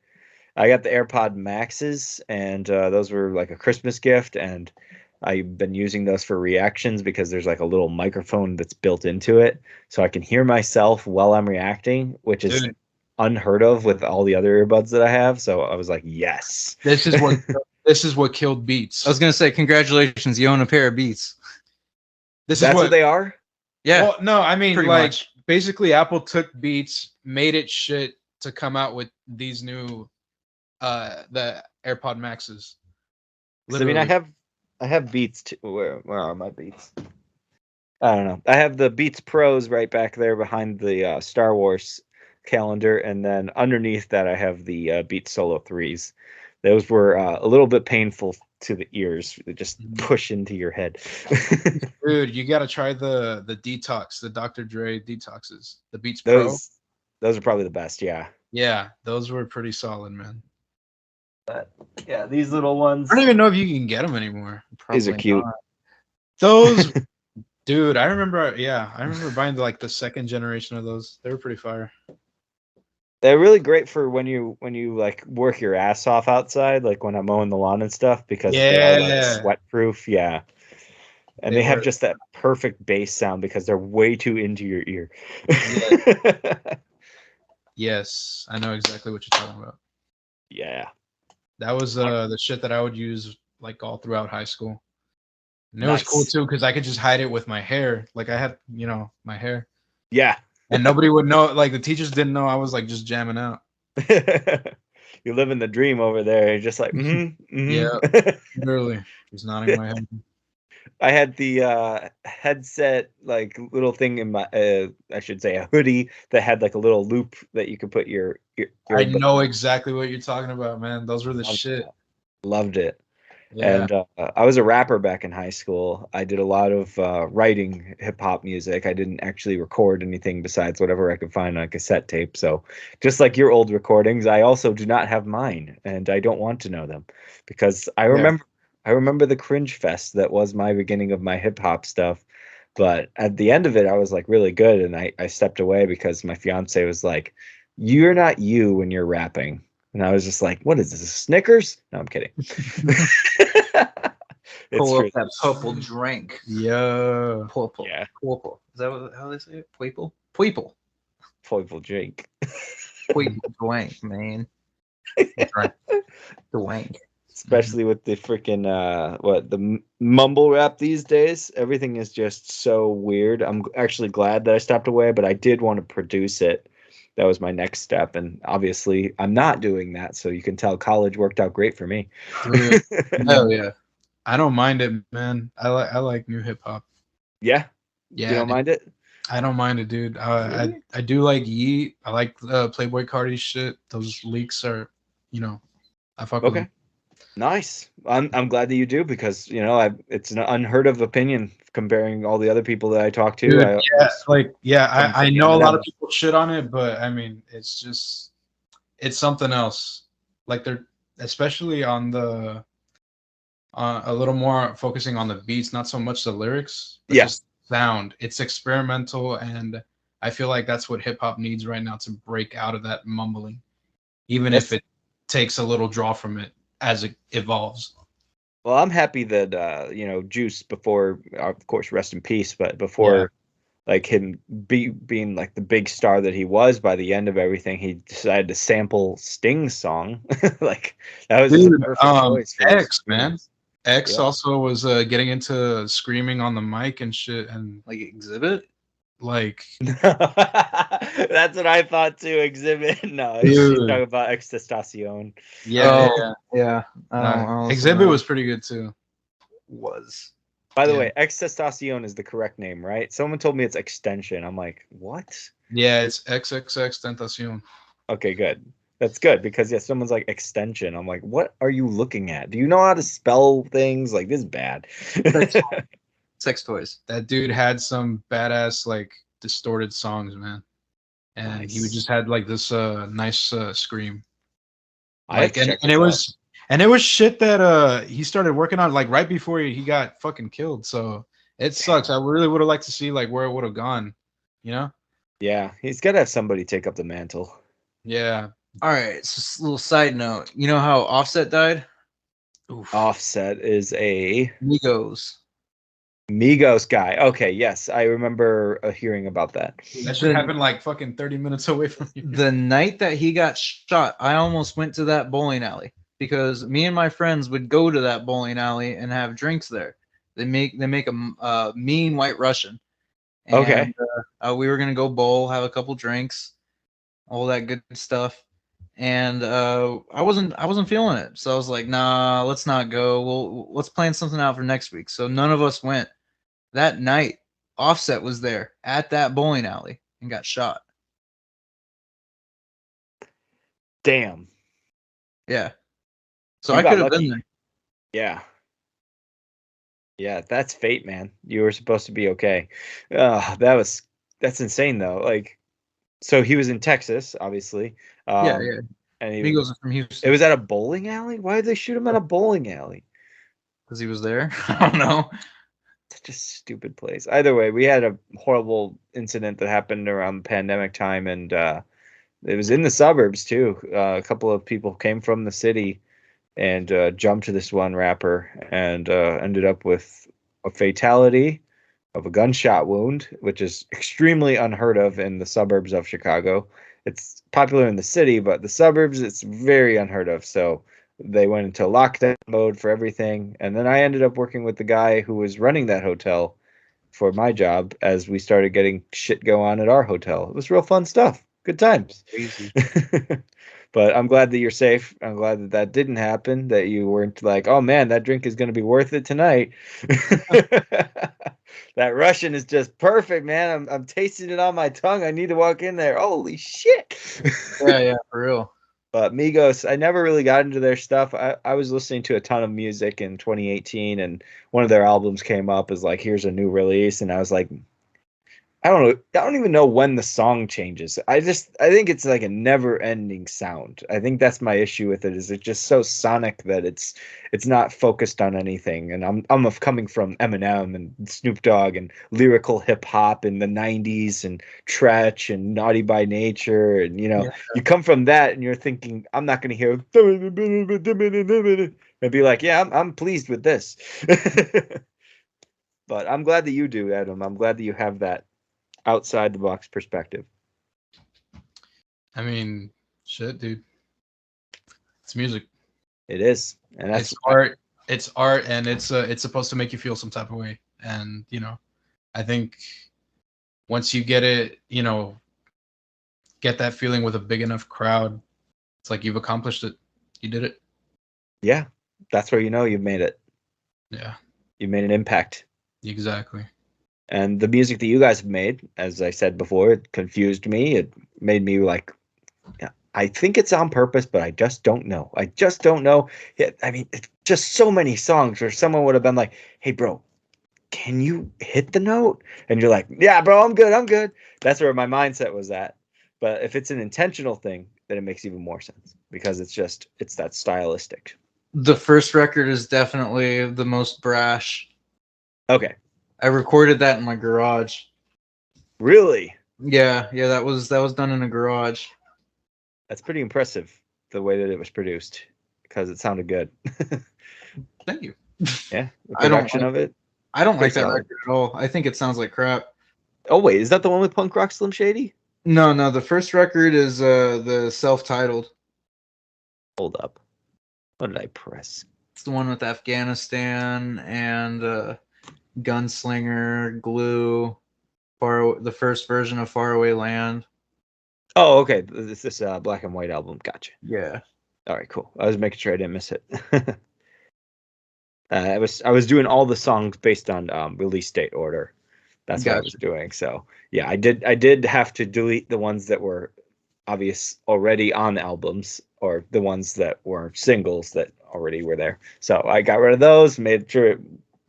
I got the AirPod Maxes, and those were like a Christmas gift, and I've been using those for reactions because there's like a little microphone that's built into it, so I can hear myself while I'm reacting, which is Dude, unheard of with all the other earbuds that I have. So I was like, yes. this is what killed Beats. I was gonna say, congratulations, you own a pair of Beats. This That's is what they are? Yeah. Well, no, I mean, pretty like, much. basically, Apple took Beats, made it shit to come out with these new, the AirPod Maxes. 'Cause, I mean, I have Beats too. Where are my Beats? I don't know. I have the Beats Pros right back there behind the Star Wars calendar, and then underneath that I have the Beats Solo 3s. Those were a little bit painful to the ears. They just push into your head. Dude, you gotta try the detox, the Dr. Dre detoxes, the Beats Pro. Those are probably the best, yeah. Yeah, those were pretty solid, man. But yeah, these little ones. I don't even know if you can get them anymore. These are Probably cute. not. Those Dude, I remember buying like the second generation of those. They were pretty fire. They're really great for when you like work your ass off outside, like when I'm mowing the lawn and stuff, because they are like Yeah. sweat proof. Yeah. And they have just that perfect bass sound because they're way too into your ear. Yes, I know exactly what you're talking about. Yeah. That was the shit that I would use like all throughout high school. And it was cool Nice. too because I could just hide it with my hair. Like I had, my hair. Yeah. And nobody would know. Like the teachers didn't know I was like just jamming out. You're living the dream over there. You're just like, Yeah, literally. Just nodding my head. I had the headset like little thing in my I should say a hoodie that had like a little loop that you could put your I know exactly what you're talking about, man. Those were the shit. Loved it. Yeah. And I was a rapper back in high school. I did a lot of writing hip hop music. I didn't actually record anything besides whatever I could find on a cassette tape. So just like your old recordings, I also do not have mine, and I don't want to know them because I remember the cringe fest that was my beginning of my hip hop stuff. But at the end of it, I was like really good, and I stepped away because my fiance was like, "You're not you when you're rapping." And I was just like, what is this, a Snickers? No, I'm kidding. Pull up that purple drink. Yeah. Purple. Yeah. Purple. Is that how they say it? Pweeple? Pweeple. Purple drink. Pweeple dwank, man. Dwank. Especially with the freaking the mumble rap these days. Everything is just so weird. I'm actually glad that I stopped away, but I did want to produce it. That was my next step, and obviously I'm not doing that, so you can tell college worked out great for me. Oh yeah. I don't mind it, man. I like new hip hop. Yeah. Yeah. You don't mind it? I don't mind it, dude. Really? I do like Yeet. I like Playboy Cardi shit. Those leaks are, I fuck with them. Nice. I'm glad that you do because it's an unheard of opinion comparing all the other people that I talk to. Dude, I I know a lot of people shit on it, but I mean, it's something else. Like they're especially on the a little more focusing on the beats, not so much the lyrics, but just sound. It's experimental, and I feel like that's what hip hop needs right now to break out of that mumbling, even if it takes a little draw from it as it evolves. Well, I'm happy that Juice, before, of course, rest in peace, but before like him being like the big star that he was, by the end of everything, he decided to sample Sting's song. Like that was the perfect choice for X, man. X also was getting into screaming on the mic and shit, and like Exhibit. Like that's what I thought too. Exhibit. No, he's talking about Extestacion. Yeah. Exhibit was pretty good too. By the way, Extestacion is the correct name, right? Someone told me it's extension. I'm like, what? Yeah, it's XXX Tentacion. Okay, good. That's good because someone's like extension. I'm like, what are you looking at? Do you know how to spell things? Like, this is bad. Sex toys. That dude had some badass like distorted songs, man, and he just had like this nice scream. Like, and it was shit that he started working on like right before he got fucking killed. So it sucks. I really would have liked to see like where it would have gone, Yeah, he's got to have somebody take up the mantle. Yeah. All right. So a little side note. You know how Offset died? Oof. Offset is a Migos guy. Okay, yes, I remember hearing about that. That should happen like fucking 30 minutes away from you. The night that he got shot, I almost went to that bowling alley because me and my friends would go to that bowling alley and have drinks there. They make a mean White Russian. And, okay. We were gonna go bowl, have a couple drinks, all that good stuff. And I wasn't feeling it, so I was like, nah, let's not go. Let's plan something out for next week. So none of us went. That night, Offset was there at that bowling alley and got shot. Damn. Yeah. So I could have been there. Yeah. Yeah, that's fate, man. You were supposed to be okay. That's insane though. Like, so he was in Texas, obviously. Yeah. And he goes from Houston. It was at a bowling alley? Why did they shoot him at a bowling alley? Because he was there. I don't know. Such a stupid place. Either way, we had a horrible incident that happened around pandemic time, and it was in the suburbs too. A couple of people came from the city and jumped to this one rapper and ended up with a fatality of a gunshot wound, which is extremely unheard of in the suburbs of Chicago. It's popular in the city, but the suburbs, it's very unheard of. So they went into lockdown mode for everything. And then I ended up working with the guy who was running that hotel for my job as we started getting shit go on at our hotel. It was real fun stuff. Good times. Crazy. But I'm glad that you're safe. I'm glad that that didn't happen, that you weren't like, oh man, that drink is going to be worth it tonight. That Russian is just perfect, man. I'm tasting it on my tongue. I need to walk in there. Holy shit. Yeah, for real. But Migos, I never really got into their stuff. I was listening to a ton of music in 2018, and one of their albums came up as like, here's a new release. And I was like, I don't know. I don't even know when the song changes. I think it's like a never ending sound. I think that's my issue with it, is it's just so sonic that it's not focused on anything. And I'm coming from Eminem and Snoop Dogg and lyrical hip hop in the 90s and Tretch and Naughty by Nature. And, you come from that and you're thinking, I'm not going to hear and be like, yeah, I'm pleased with this. But I'm glad that you do, Adam. I'm glad that you have that outside the box perspective. I mean, shit, dude. It's music. It is, and that's it's art. It's art, and it's supposed to make you feel some type of way. And I think once you get it, get that feeling with a big enough crowd, it's like you've accomplished it. You did it. Yeah, that's where you've made it. Yeah, you made an impact. Exactly. And the music that you guys have made, as I said before, it confused me. It made me like, I think it's on purpose, but I just don't know. I mean, it's just so many songs where someone would have been like, hey, bro, can you hit the note? And you're like, yeah, bro, I'm good. That's where my mindset was at. But if it's an intentional thing, then it makes even more sense, because it's that stylistic. The first record is definitely the most brash. Okay. I recorded that in my garage. Really? Yeah, that was done in a garage. That's pretty impressive, the way that it was produced, because it sounded good. Thank you. Yeah, the production of it. I don't like that record at all. I think it sounds like crap. Oh wait, is that the one with Punk Rock Slim Shady? No, the first record is the self-titled. Hold up. What did I press? It's the one with Afghanistan and Gunslinger, Glue, the first version of Faraway Land. Oh, okay. This black and white album. Gotcha. Yeah. All right, cool. I was making sure I didn't miss it. I was doing all the songs based on release date order. That's what I was doing. So yeah, I did have to delete the ones that were obvious already on albums, or the ones that were singles that already were there. So I got rid of those, made sure it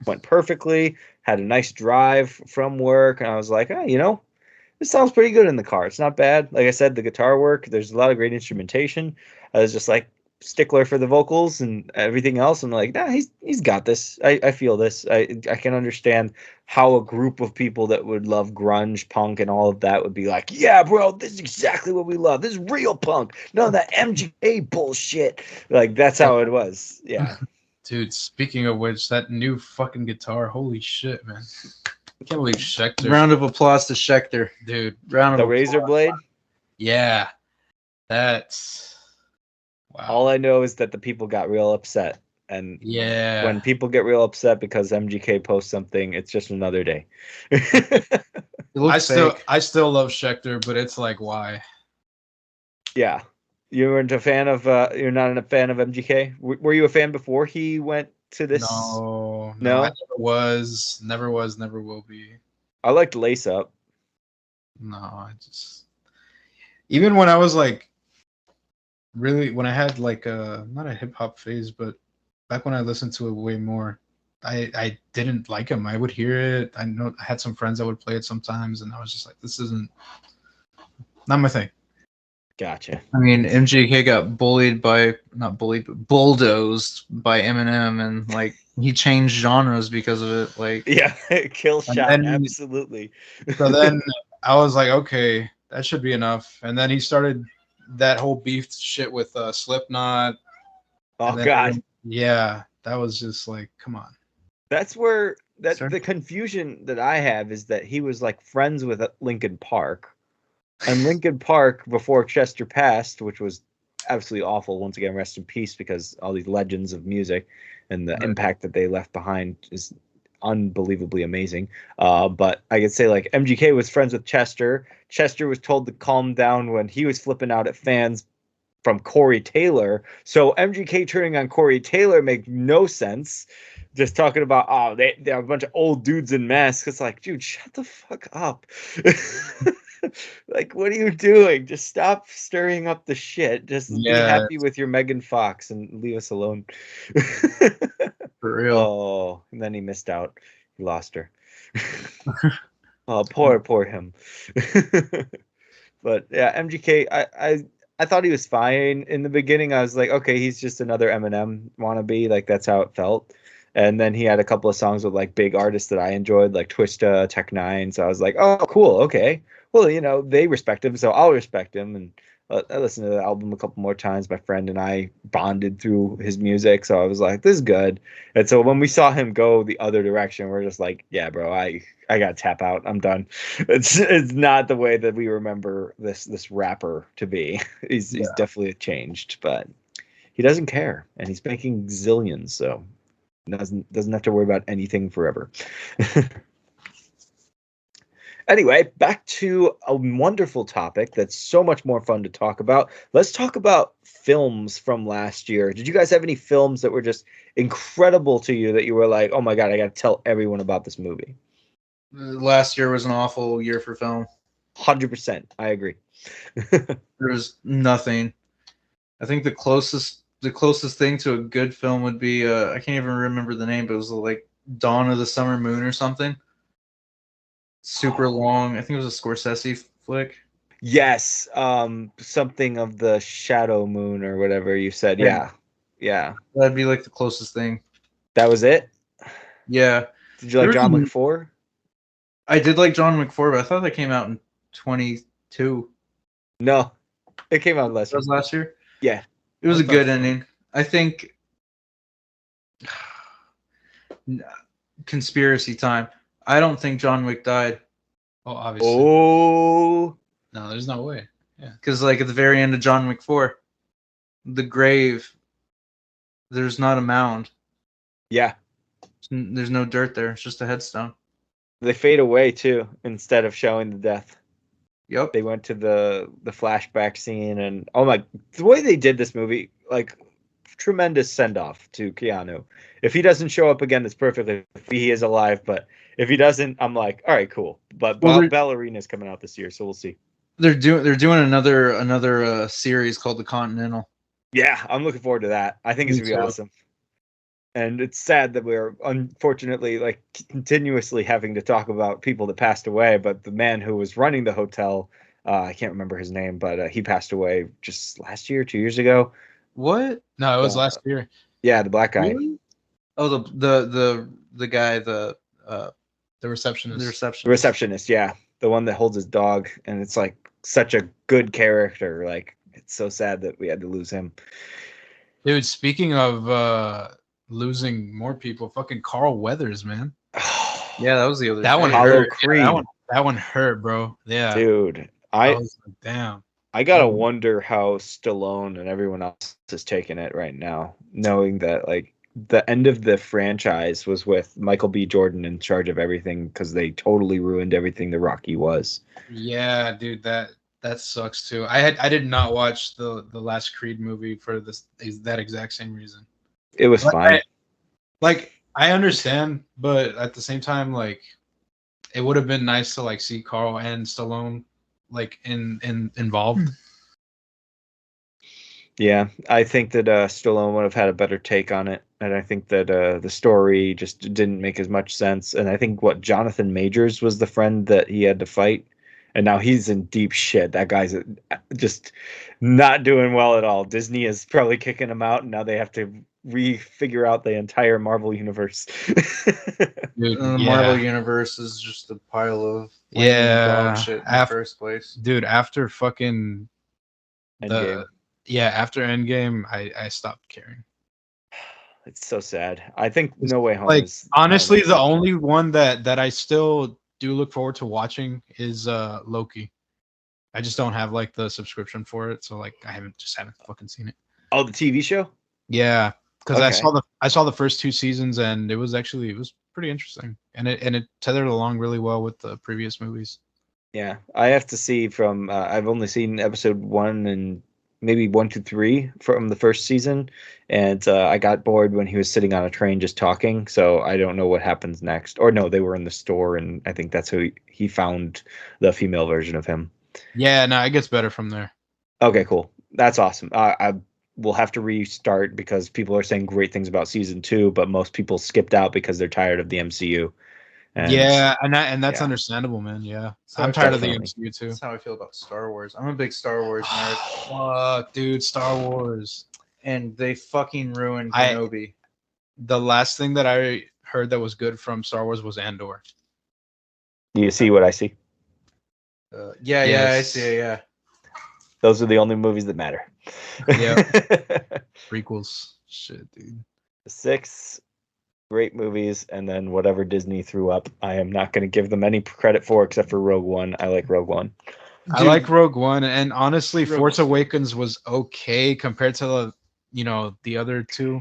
went perfectly, had a nice drive from work, and I was like, this sounds pretty good in the car. It's not bad. Like I said, the guitar work, there's a lot of great instrumentation. I was just like stickler for the vocals and everything else. I'm like, nah, he's got this. I feel this. I can understand how a group of people that would love grunge, punk, and all of that would be like, yeah, bro, this is exactly what we love. This is real punk. None of that MGK bullshit. Like, that's how it was. Yeah. Dude, speaking of which, that new fucking guitar, holy shit, man. I can't believe Schecter. Round of applause to Schecter. Dude. The Razor Blade? Yeah. That's... Wow. All I know is that the people got real upset. And when people get real upset because MGK posts something, it's just another day. I still love Schecter, but it's like, why? Yeah. You weren't a fan of you're not a fan of MGK? Were you a fan before he went to this? No, I never was, never will be. I liked Lace Up. No, I just, even when I was like, really, when I had like not a hip hop phase, but back when I listened to it way more, I didn't like him. I would hear it. I know I had some friends that would play it sometimes, and I was just like, this isn't not my thing. Gotcha. I mean, MGK got bulldozed by Eminem, and like he changed genres because of it. Like, Yeah, kill And shot, then- absolutely. So then I was like, okay, that should be enough. And then he started that whole beef shit with Slipknot. Oh and then God, yeah, that was just like, come on. that's where Sir? the confusion that I have is that he was like friends with Linkin Park, and Linkin Park before Chester passed, which was absolutely awful. Once again, rest in peace, because all these legends of music and the Right. impact that they left behind is unbelievably amazing. But I could say like MGK was friends with Chester. Chester was told to calm down when he was flipping out at fans from Corey Taylor. So MGK turning on Corey Taylor makes no sense. Just talking about, oh, they're a bunch of old dudes in masks. It's like, dude, shut the fuck up. Like, what are you doing? Just stop stirring up the shit. Just be Yeah. happy with your Megan Fox and leave us alone. for real. Oh, and then he missed out. He lost her. Oh, poor him. But yeah, MGK, I thought he was fine in the beginning. I was like, okay, he's just another Eminem wannabe. Like, that's how it felt. And then he had a couple of songs with like big artists that I enjoyed, like Twista, Tech Nine. So I was like, oh, cool, okay. Well, you know, they respect him, so I'll respect him. And I listened to the album a couple more times. My friend and I bonded through his music, so I was like, this is good. And so when we saw him go the other direction, we're just like, yeah, bro, I got to tap out. I'm done. It's not the way that we remember this rapper to be. He's definitely changed, but he doesn't care, and he's making zillions, so doesn't have to worry about anything forever. Anyway, back to a wonderful topic that's so much more fun to talk about. Let's talk about films from last year. Did you guys have any films that were just incredible to you that you were like, oh my God, I got to tell everyone about this movie? Last year was an awful year for film. 100%. I agree. There was nothing. I think the closest thing to a good film would be I can't even remember the name, but it was like Dawn of the Summer Moon or something. Super long. I think it was a Scorsese flick. Yes, something of the Shadow Moon or whatever you said. Yeah. That'd be like the closest thing. That was it? Yeah. Did you like John Wick 4? I did like John Wick 4, but I thought that came out in 22. No, it came out last That year. was last year? Yeah. It was a good ending. I think conspiracy time. I don't think John Wick died. Oh, obviously. Oh. No, there's no way. Yeah. Because like at the very end of John Wick 4, the grave, there's not a mound. Yeah. There's no dirt there. It's just a headstone. They fade away too instead of showing the death. Yep. They went to the flashback scene, and oh my, the way they did this movie, like, tremendous send off to Keanu. If he doesn't show up again, it's perfectly. If he is alive, but if he doesn't, I'm like, all right, cool. But Ballerina's coming out this year, so we'll see. They're doing another series called The Continental. Yeah, I'm looking forward to that. I think it's gonna be awesome. And it's sad that we're unfortunately like continuously having to talk about people that passed away. But the man who was running the hotel, I can't remember his name, but he passed away just last year, 2 years ago. What? No, it was last year. Yeah, the black guy. Really? Oh, the guy, the receptionist. The receptionist, yeah, the one that holds his dog, and it's like such a good character. Like, it's so sad that we had to lose him. Dude, speaking of losing more people, fucking Carl Weathers, man. Yeah, that was the other. That one Apollo hurt. Creed. Yeah, that one hurt, bro. Yeah, Dude, I was like, damn. I gotta wonder how Stallone and everyone else is taking it right now, knowing that like the end of the franchise was with Michael B. Jordan in charge of everything because they totally ruined everything the Rocky was. Yeah, dude, that sucks too. I did not watch the last Creed movie for that exact same reason. It was fine. I understand, but at the same time, like, it would have been nice to like see Carl and Stallone like involved. Yeah, I think that Stallone would have had a better take on it, and I think that the story just didn't make as much sense. And I think Jonathan Majors was the friend that he had to fight, and now he's in deep shit. That guy's just not doing well at all. Disney is probably kicking him out, and now they have to refigure out the entire Marvel universe. Dude, The yeah. Marvel universe is just a pile of lame dog shit in the first place. Dude, after fucking Endgame. after Endgame, I stopped caring. It's so sad. I think It's No Way Home like, is honestly, the exception. only one that I still do look forward to watching is Loki. I just don't have like the subscription for it, so like I haven't fucking seen it. Oh, the TV show? Yeah, because Okay. I saw the first 2 seasons and it was pretty interesting, and it tethered along really well with the previous movies. Yeah, I have to see from. I've only seen episode 1 and maybe 1 to 3 from the first season, and I got bored when he was sitting on a train just talking. So I don't know what happens next. Or no, they were in the store, and I think that's who he found the female version of him. Yeah, no, it gets better from there. Okay, cool. That's awesome. I will have to restart because people are saying great things about season 2, but most people skipped out because they're tired of the MCU. And Yeah, and that's yeah. understandable, man. Yeah, So I'm tired of the definitely. MCU too. That's how I feel about Star Wars. I'm a big Star Wars nerd, Fuck, dude, Star Wars. and they fucking ruined I- Kenobi. The last thing that I heard that was good from Star Wars was Andor. Do you see what I see? Yeah, I Yes. see it, yeah. Those are the only movies that matter. Yeah. Prequels, shit, dude. 6 great movies, and then whatever Disney threw up, I am not going to give them any credit for except for Rogue One. I like Rogue One. I like Rogue One, and honestly, Rogue Force One. Awakens was okay compared to the other 2.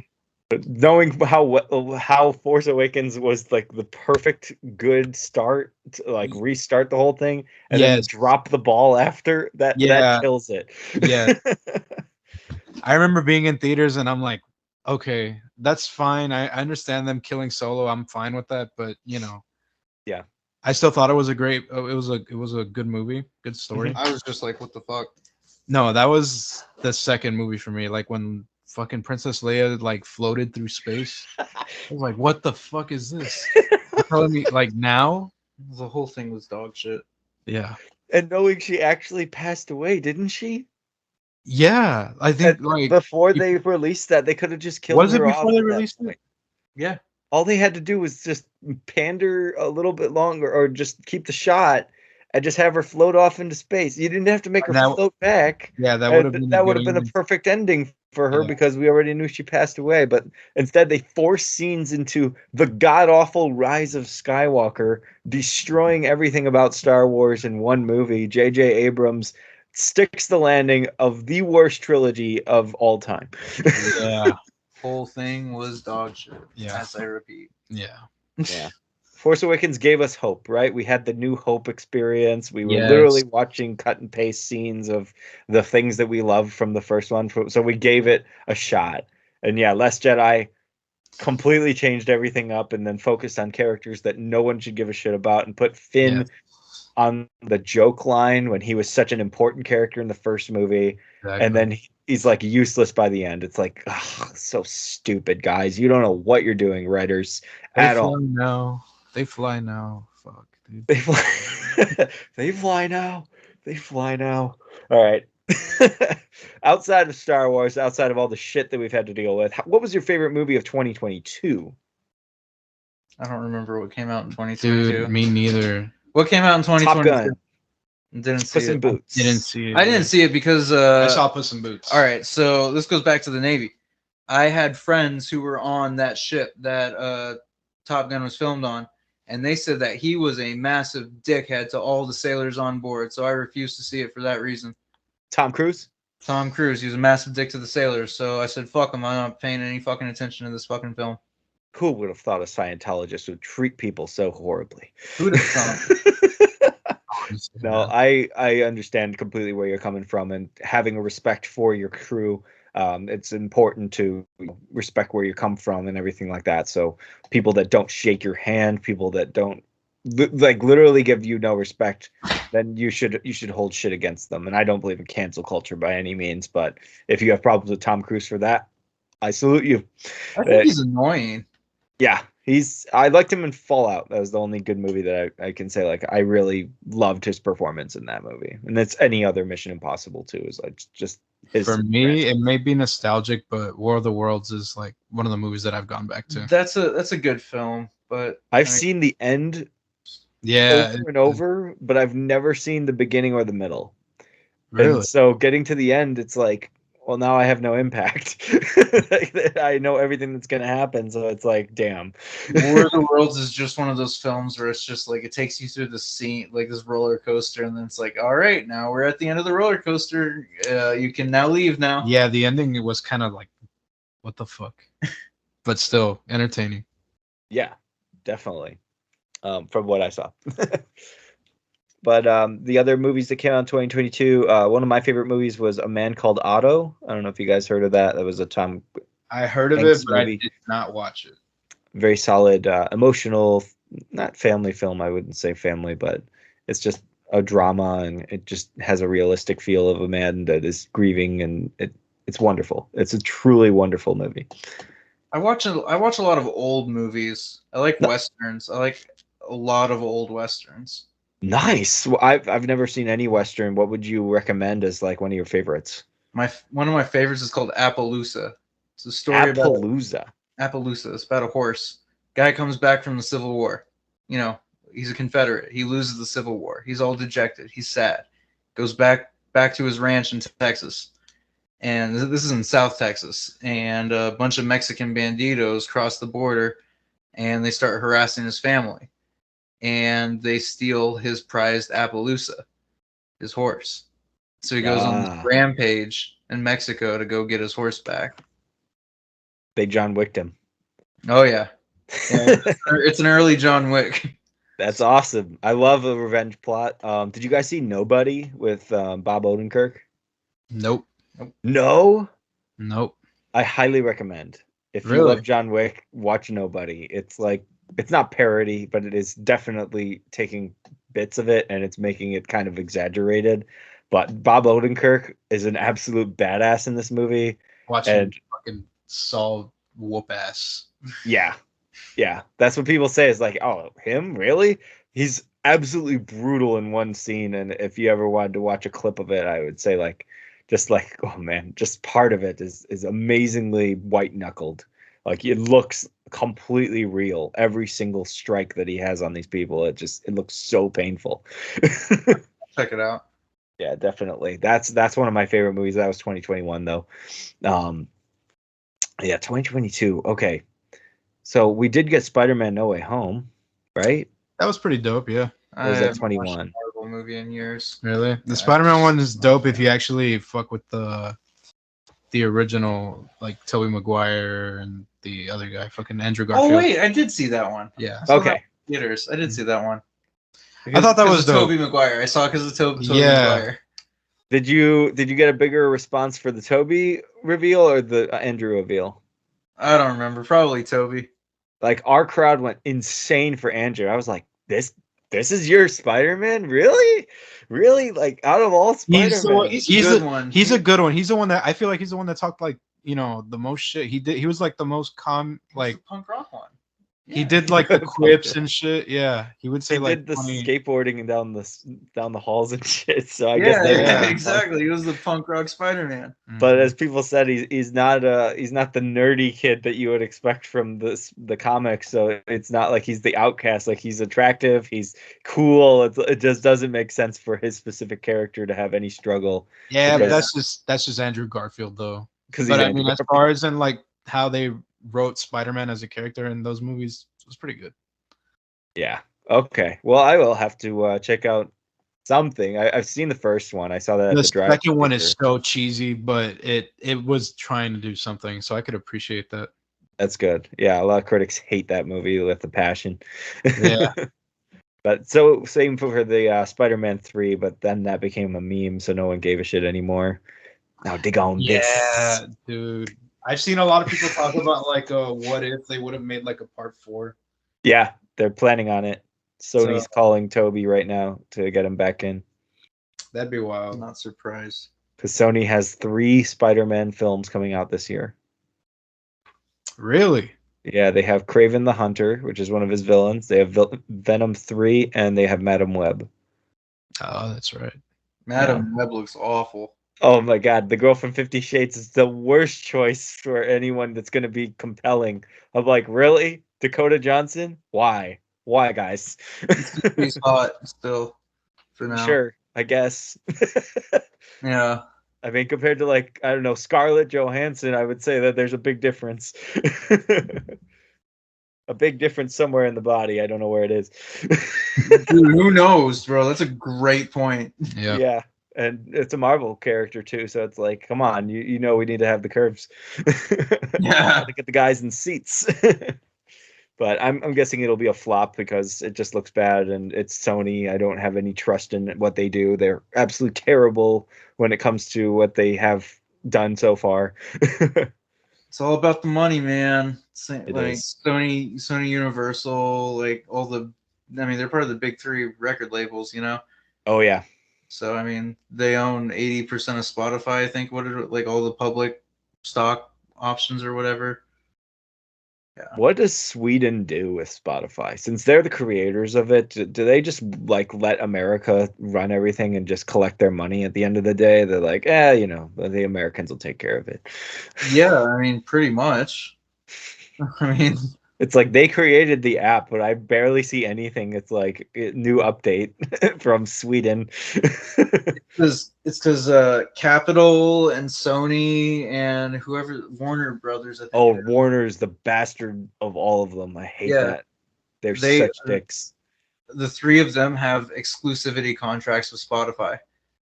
Knowing how Force Awakens was like the perfect good start to like restart the whole thing, and then Yes. drop the ball after that, Yeah. that kills it. Yeah. I remember being in theaters and I'm like, okay, that's fine. I understand them killing Solo. I'm fine with that, but Yeah. I still thought it was a good movie, good story. I was just like, what the fuck? No, that was the second movie for me. Like when fucking Princess Leia like floated through space. I was like, what the fuck is this? You're telling me like now? The whole thing was dog shit. Yeah. And knowing she actually passed away, didn't she? Yeah. I think like Before they released that, they could have just killed was it her before off they at that released point. it? Yeah. All they had to do was just pander a little bit longer, or just keep the shot and just have her float off into space. You didn't have to make her And that- float back. Yeah, that And would have been that would have been a perfect ending for her Yeah. because we already knew she passed away. But instead, they forced scenes into the god awful rise of Skywalker, destroying everything about Star Wars in one movie. J.J. Abrams sticks the landing of the worst trilogy of all time. Yeah. Whole thing was dog shit. Yeah. As I repeat. Yeah. Yeah. Force Awakens gave us hope, right? We had the New Hope experience. We were Yes. literally watching cut and paste scenes of the things that we loved from the first one. So we gave it a shot. And yeah, Last Jedi completely changed everything up and then focused on characters that no one should give a shit about and put Finn Yes. on the joke line when he was such an important character in the first movie. Exactly. And then he's like useless by the end. It's like, so stupid, guys. You don't know what you're doing, writers, at all. They fly now. Fuck, dude. They fly. They fly now. They fly now. All right. Outside of Star Wars, outside of all the shit that we've had to deal with, what was your favorite movie of 2022? I don't remember what came out in 2022. Dude, me neither. What came out in Top 2022? Gun. Didn't see Puss in it. Boots. Didn't see it. I didn't see it because I saw Puss in Boots. All right, so this goes back to the Navy. I had friends who were on that ship that Top Gun was filmed on, and they said that he was a massive dickhead to all the sailors on board. So I refused to see it for that reason. Tom Cruise? Tom Cruise, he was a massive dick to the sailors. So I said, fuck him. I'm not paying any fucking attention to this fucking film. Who would have thought a Scientologist would treat people so horribly? Who'd have thought? No, I understand completely where you're coming from, and having a respect for your crew. It's important to respect where you come from and everything like that. So people that don't shake your hand, people that don't like literally give you no respect, then you should hold shit against them. And I don't believe in cancel culture by any means, but if you have problems with Tom Cruise for that, I salute you. I think he's annoying. Yeah, I liked him in Fallout. That was the only good movie that I can say like I really loved his performance in that movie. And that's any other Mission Impossible too is like just his For me, it may be nostalgic, but War of the Worlds is like one of the movies that I've gone back to. That's a good film, but I've seen the end Yeah, over and over, but I've never seen the beginning or the middle. really. And so getting to the end, it's like, well, now I have no impact. I know everything that's going to happen. So it's like, damn. War of the Worlds is just one of those films where it's just like it takes you through the scene, like this roller coaster, and then it's like, all right, now we're at the end of the roller coaster. You can now leave now. Yeah, the ending was kind of like, what the fuck? But still entertaining. Yeah, definitely. From what I saw. But the other movies that came out in 2022, one of my favorite movies was A Man Called Otto. I don't know if you guys heard of that. That was a Tom I heard of Hanks it, but movie. I did not watch it. Very solid, emotional, not family film. I wouldn't say family, but it's just a drama, and it just has a realistic feel of a man that is grieving, and it's wonderful. It's a truly wonderful movie. I watch a lot of old movies. I like westerns. I like a lot of old westerns. Nice. Well, I've never seen any Western. What would you recommend as like one of your favorites? One of my favorites is called Appaloosa. It's a story about Appaloosa. Appaloosa. It's about a horse. Guy comes back from the Civil War. You know, he's a Confederate. He loses the Civil War. He's all dejected. He's sad. Goes back to his ranch in Texas. And this is in South Texas. And a bunch of Mexican banditos cross the border, and they start harassing his family. And they steal his prized Appaloosa, his horse. So he goes on this rampage in Mexico to go get his horse back. They John Wicked him. Oh, yeah. It's an early John Wick. That's awesome. I love a revenge plot. Did you guys see Nobody with Bob Odenkirk? Nope. No? Nope. I highly recommend. If you Really? love John Wick, watch Nobody. It's like, it's not parody, but it is definitely taking bits of it and it's making it kind of exaggerated. But Bob Odenkirk is an absolute badass in this movie. Watching fucking Saul whoop ass. Yeah. Yeah. That's what people say is like, oh, him? Really? He's absolutely brutal in one scene. And if you ever wanted to watch a clip of it, I would say like, just like, oh man, just part of it is amazingly white knuckled. Like it looks completely real. Every single strike that he has on these people, it looks so painful. Check it out. Yeah, definitely. That's one of my favorite movies. That was 2021 though. Yeah, 2022. Okay. So we did get Spider-Man No Way Home, right? That was pretty dope, yeah. Or was I that haven't watched a 21? Marvel movie in years. Really? The Spider-Man one is dope if you actually fuck with the original, like Tobey Maguire and the other guy, fucking Andrew Garfield. Oh wait, I did see that one. Yeah. I saw that Okay. in theaters. I did see that one. I thought that was dope. Tobey Maguire. I saw it because of Tobey Yeah. Maguire. Did you get a bigger response for the Toby reveal or the Andrew reveal? I don't remember. Probably Toby. Like our crowd went insane for Andrew. I was like, this is your Spider-Man? Really? Like out of all Spider-Man. He's a good one. He's a good one. He's the one that I feel like he's the one that talked like, the most shit. He was like the most like punk rock one. He did like the quips and shit. Yeah, he would say he like did the funny... skateboarding and down the halls and shit. So I guess guess exactly. He was the punk rock Spider-Man. But as people said, he's not the nerdy kid that you would expect from the comics. So it's not like he's the outcast. Like he's attractive, he's cool. It just doesn't make sense for his specific character to have any struggle. Yeah, but that's just Andrew Garfield though. But I mean, as far as in like how they wrote Spider-Man as a character in those movies, it was pretty good. Yeah. Okay. Well, I will have to check out something. I've seen the first one. I saw that. The second one is so cheesy, but it was trying to do something, so I could appreciate that. That's good. Yeah, a lot of critics hate that movie with a passion. Yeah. But so same for the Spider-Man 3, but then that became a meme, so no one gave a shit anymore. Now dig on this. Yeah, dude. I've seen a lot of people talk about like what if they would have made like a part 4. Yeah, they're planning on it. Sony's calling Toby right now to get him back in. That'd be wild. I'm not surprised. Because Sony has 3 Spider-Man films coming out this year. Really? Yeah, they have Kraven the Hunter, which is one of his villains. They have Venom 3, and they have Madam Web. Oh, that's right. Madam Web looks awful. Oh my God, the girl from 50 Shades is the worst choice for anyone that's going to be compelling. I'm like, really? Dakota Johnson? Why? Why, guys? He's hot still for now. Sure, I guess. Yeah. I mean, compared to like, I don't know, Scarlett Johansson, I would say that there's a big difference. A big difference somewhere in the body. I don't know where it is. Dude, who knows, bro? That's a great point. Yeah. Yeah. And it's a Marvel character too, so it's like, come on, you know we need to have the curves. Yeah. To get the guys in seats. But I'm guessing it'll be a flop because it just looks bad and it's Sony. I don't have any trust in what they do. They're absolutely terrible when it comes to what they have done so far. It's all about the money, man. It Like is. Sony Universal, like all the, I mean, they're part of the big three record labels, you know. Oh yeah. So I mean, they own 80% of Spotify. I think like all the public stock options or whatever. Yeah. What does Sweden do with Spotify? Since they're the creators of it, do they just like let America run everything and just collect their money at the end of the day? They're like, the Americans will take care of it. Yeah, I mean, pretty much. I mean, It's like they created the app, but I barely see anything. It's like new update from Sweden. it's because Capitol and Sony and whoever Warner Brothers, I think. Oh, Warner's the bastard of all of them. I hate that. They're such dicks. The three of them have exclusivity contracts with Spotify.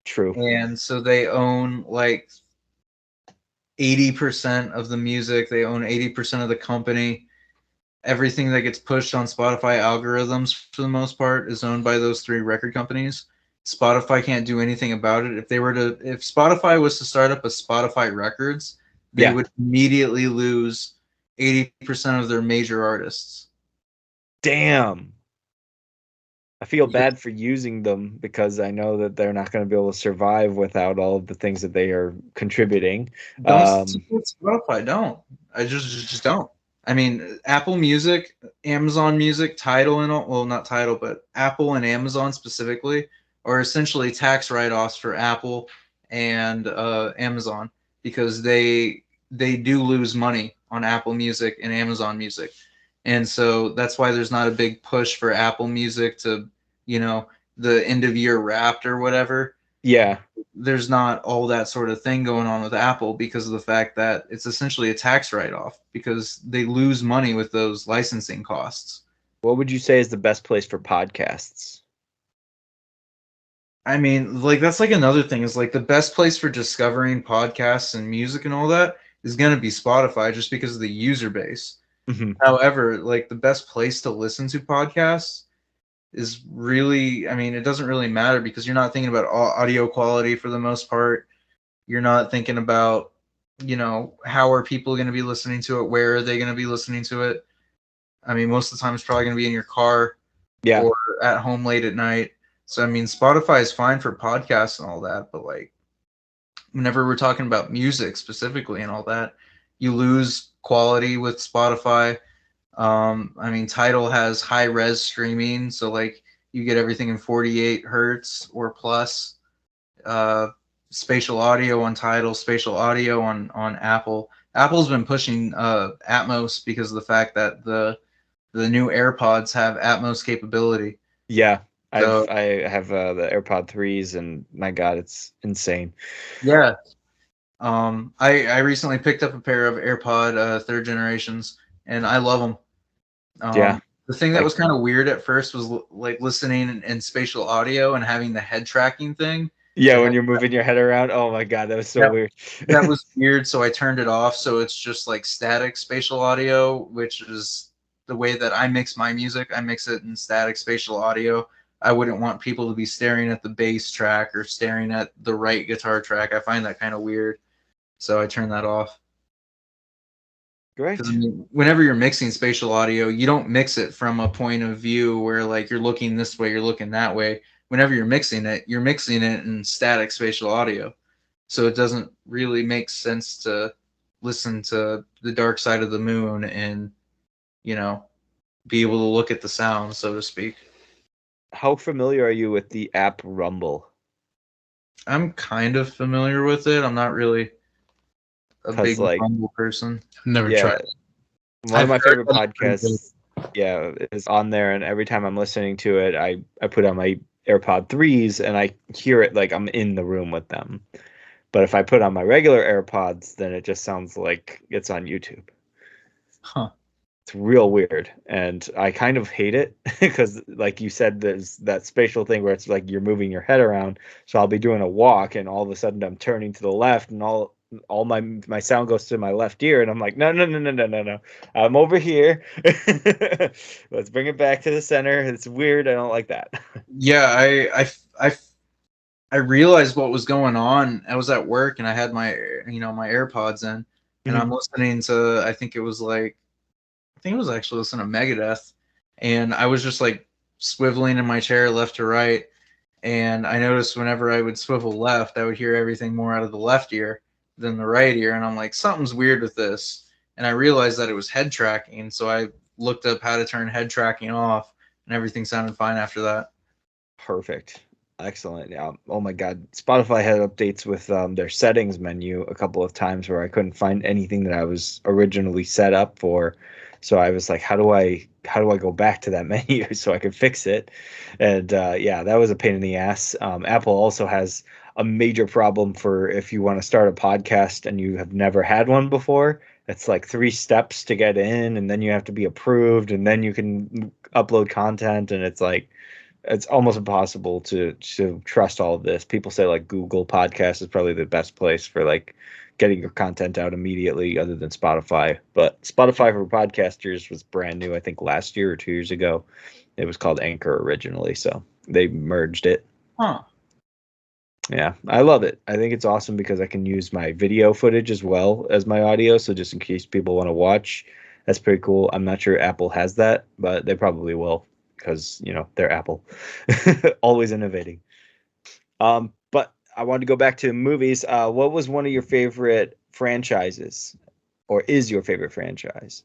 True. And so they own like 80% of the music. They own 80% of the company. Everything that gets pushed on Spotify algorithms, for the most part, is owned by those three record companies. Spotify can't do anything about it. If Spotify was to start up a Spotify Records, they would immediately lose 80% of their major artists. Damn. I feel bad for using them because I know that they're not going to be able to survive without all of the things that they are contributing. Don't support Spotify. Don't. I just don't. I mean, Apple Music, Amazon Music, Tidal, and all, well, not Tidal, but Apple and Amazon specifically are essentially tax write-offs for Apple and Amazon because they do lose money on Apple Music and Amazon Music. And so that's why there's not a big push for Apple Music to, the end of year Wrapped or whatever. Yeah. There's not all that sort of thing going on with Apple because of the fact that it's essentially a tax write-off because they lose money with those licensing costs. What would you say is the best place for podcasts? I mean, like that's like another thing is like the best place for discovering podcasts and music and all that is going to be Spotify just because of the user base. Mm-hmm. However, like the best place to listen to podcasts is really, I mean, it doesn't really matter because you're not thinking about audio quality for the most part. You're not thinking about, how are people going to be listening to it? Where are they going to be listening to it? I mean, most of the time it's probably going to be in your car or at home late at night. So, I mean, Spotify is fine for podcasts and all that, but like whenever we're talking about music specifically and all that, you lose quality with Spotify. I mean, Tidal has high res streaming, so like you get everything in 48 hertz or plus. Spatial audio on Tidal, spatial audio on Apple. Apple's been pushing Atmos because of the fact that the new AirPods have Atmos capability. Yeah, I have the AirPod 3s, and my God, it's insane. Yeah. I recently picked up a pair of AirPod third generations, and I love them. The thing that was kind of weird at first was like listening in spatial audio and having the head tracking thing. Yeah, when you're moving your head around. Oh my God, that was so weird. That was weird, so I turned it off. So it's just like static spatial audio, which is the way that I mix my music. I mix it in static spatial audio. I wouldn't want people to be staring at the bass track or staring at the right guitar track. I find that kind of weird. So I turned that off. Great. I mean, whenever you're mixing spatial audio, you don't mix it from a point of view where like you're looking this way, you're looking that way. Whenever you're mixing it in static spatial audio. So it doesn't really make sense to listen to The Dark Side of the Moon in be able to look at the sound, so to speak. How familiar are you with the app Rumble? I'm kind of familiar with it. I'm not really a big Like, Rumble person. I've never yeah, tried. one of I've my heard favorite that it's pretty good. podcasts, yeah, is on there, and every time I'm listening to it, I put on my AirPod 3s and I hear it like I'm in the room with them. But if I put on my regular AirPods, then it just sounds like it's on YouTube. Huh. It's real weird, and I kind of hate it because, like you said, there's that spatial thing where it's like you're moving your head around. So I'll be doing a walk, and all of a sudden I'm turning to the left, and all my sound goes to my left ear, and I'm like, no, no, no, no, no, no, no, I'm over here. Let's bring it back to the center. It's weird. I don't like that. Yeah, I realized what was going on. I was at work and I had my my AirPods in, and I'm listening to I think it was actually listening to Megadeth, and I was just like swiveling in my chair left to right, and I noticed whenever I would swivel left, I would hear everything more out of the left ear than the right ear, and I'm like, something's weird with this, and I realized that it was head tracking, so I looked up how to turn head tracking off, and everything sounded fine after that. Perfect. Excellent. Yeah. Oh my God. Spotify had updates with their settings menu a couple of times where I couldn't find anything that I was originally set up for. So I was like, how do I go back to that menu so I could fix it? And yeah, that was a pain in the ass. Apple also has a major problem for if you want to start a podcast and you have never had one before. It's like 3 steps to get in, and then you have to be approved, and then you can upload content, and it's like it's almost impossible to trust all of this. People say like Google Podcast is probably the best place for like getting your content out immediately, other than Spotify. But Spotify for podcasters was brand new, I think last year or 2 years ago. It was called Anchor originally, so they merged it. Huh. Yeah, I love it. I think it's awesome because I can use my video footage as well as my audio. So just in case people want to watch, that's pretty cool. I'm not sure Apple has that, but they probably will because, they're Apple. Always innovating. But I wanted to go back to movies. What was one of your favorite franchises, or is your favorite franchise?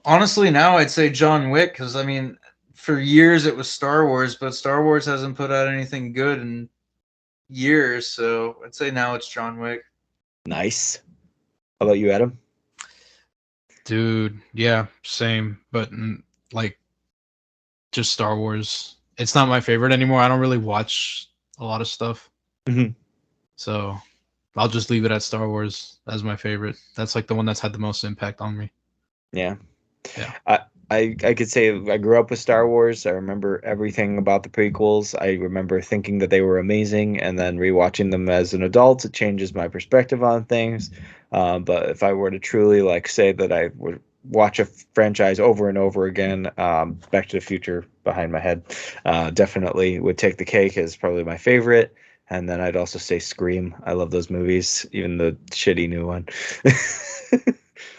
Honestly, now I'd say John Wick, because I mean, for years it was Star Wars, but Star Wars hasn't put out anything good in years, so I'd say now it's John Wick. Nice. How about you, Adam? Dude, yeah, same, but like just Star Wars. It's not my favorite anymore. I don't really watch a lot of stuff. So I'll just leave it at Star Wars as my favorite. That's like the one that's had the most impact on me. Yeah. Yeah. I could say I grew up with Star Wars. I remember everything about the prequels. I remember thinking that they were amazing, and then rewatching them as an adult, it changes my perspective on things. But if I were to truly like say that I would watch a franchise over and over again, Back to the Future behind my head definitely would take the cake as probably my favorite. And then I'd also say Scream. I love those movies, even the shitty new one.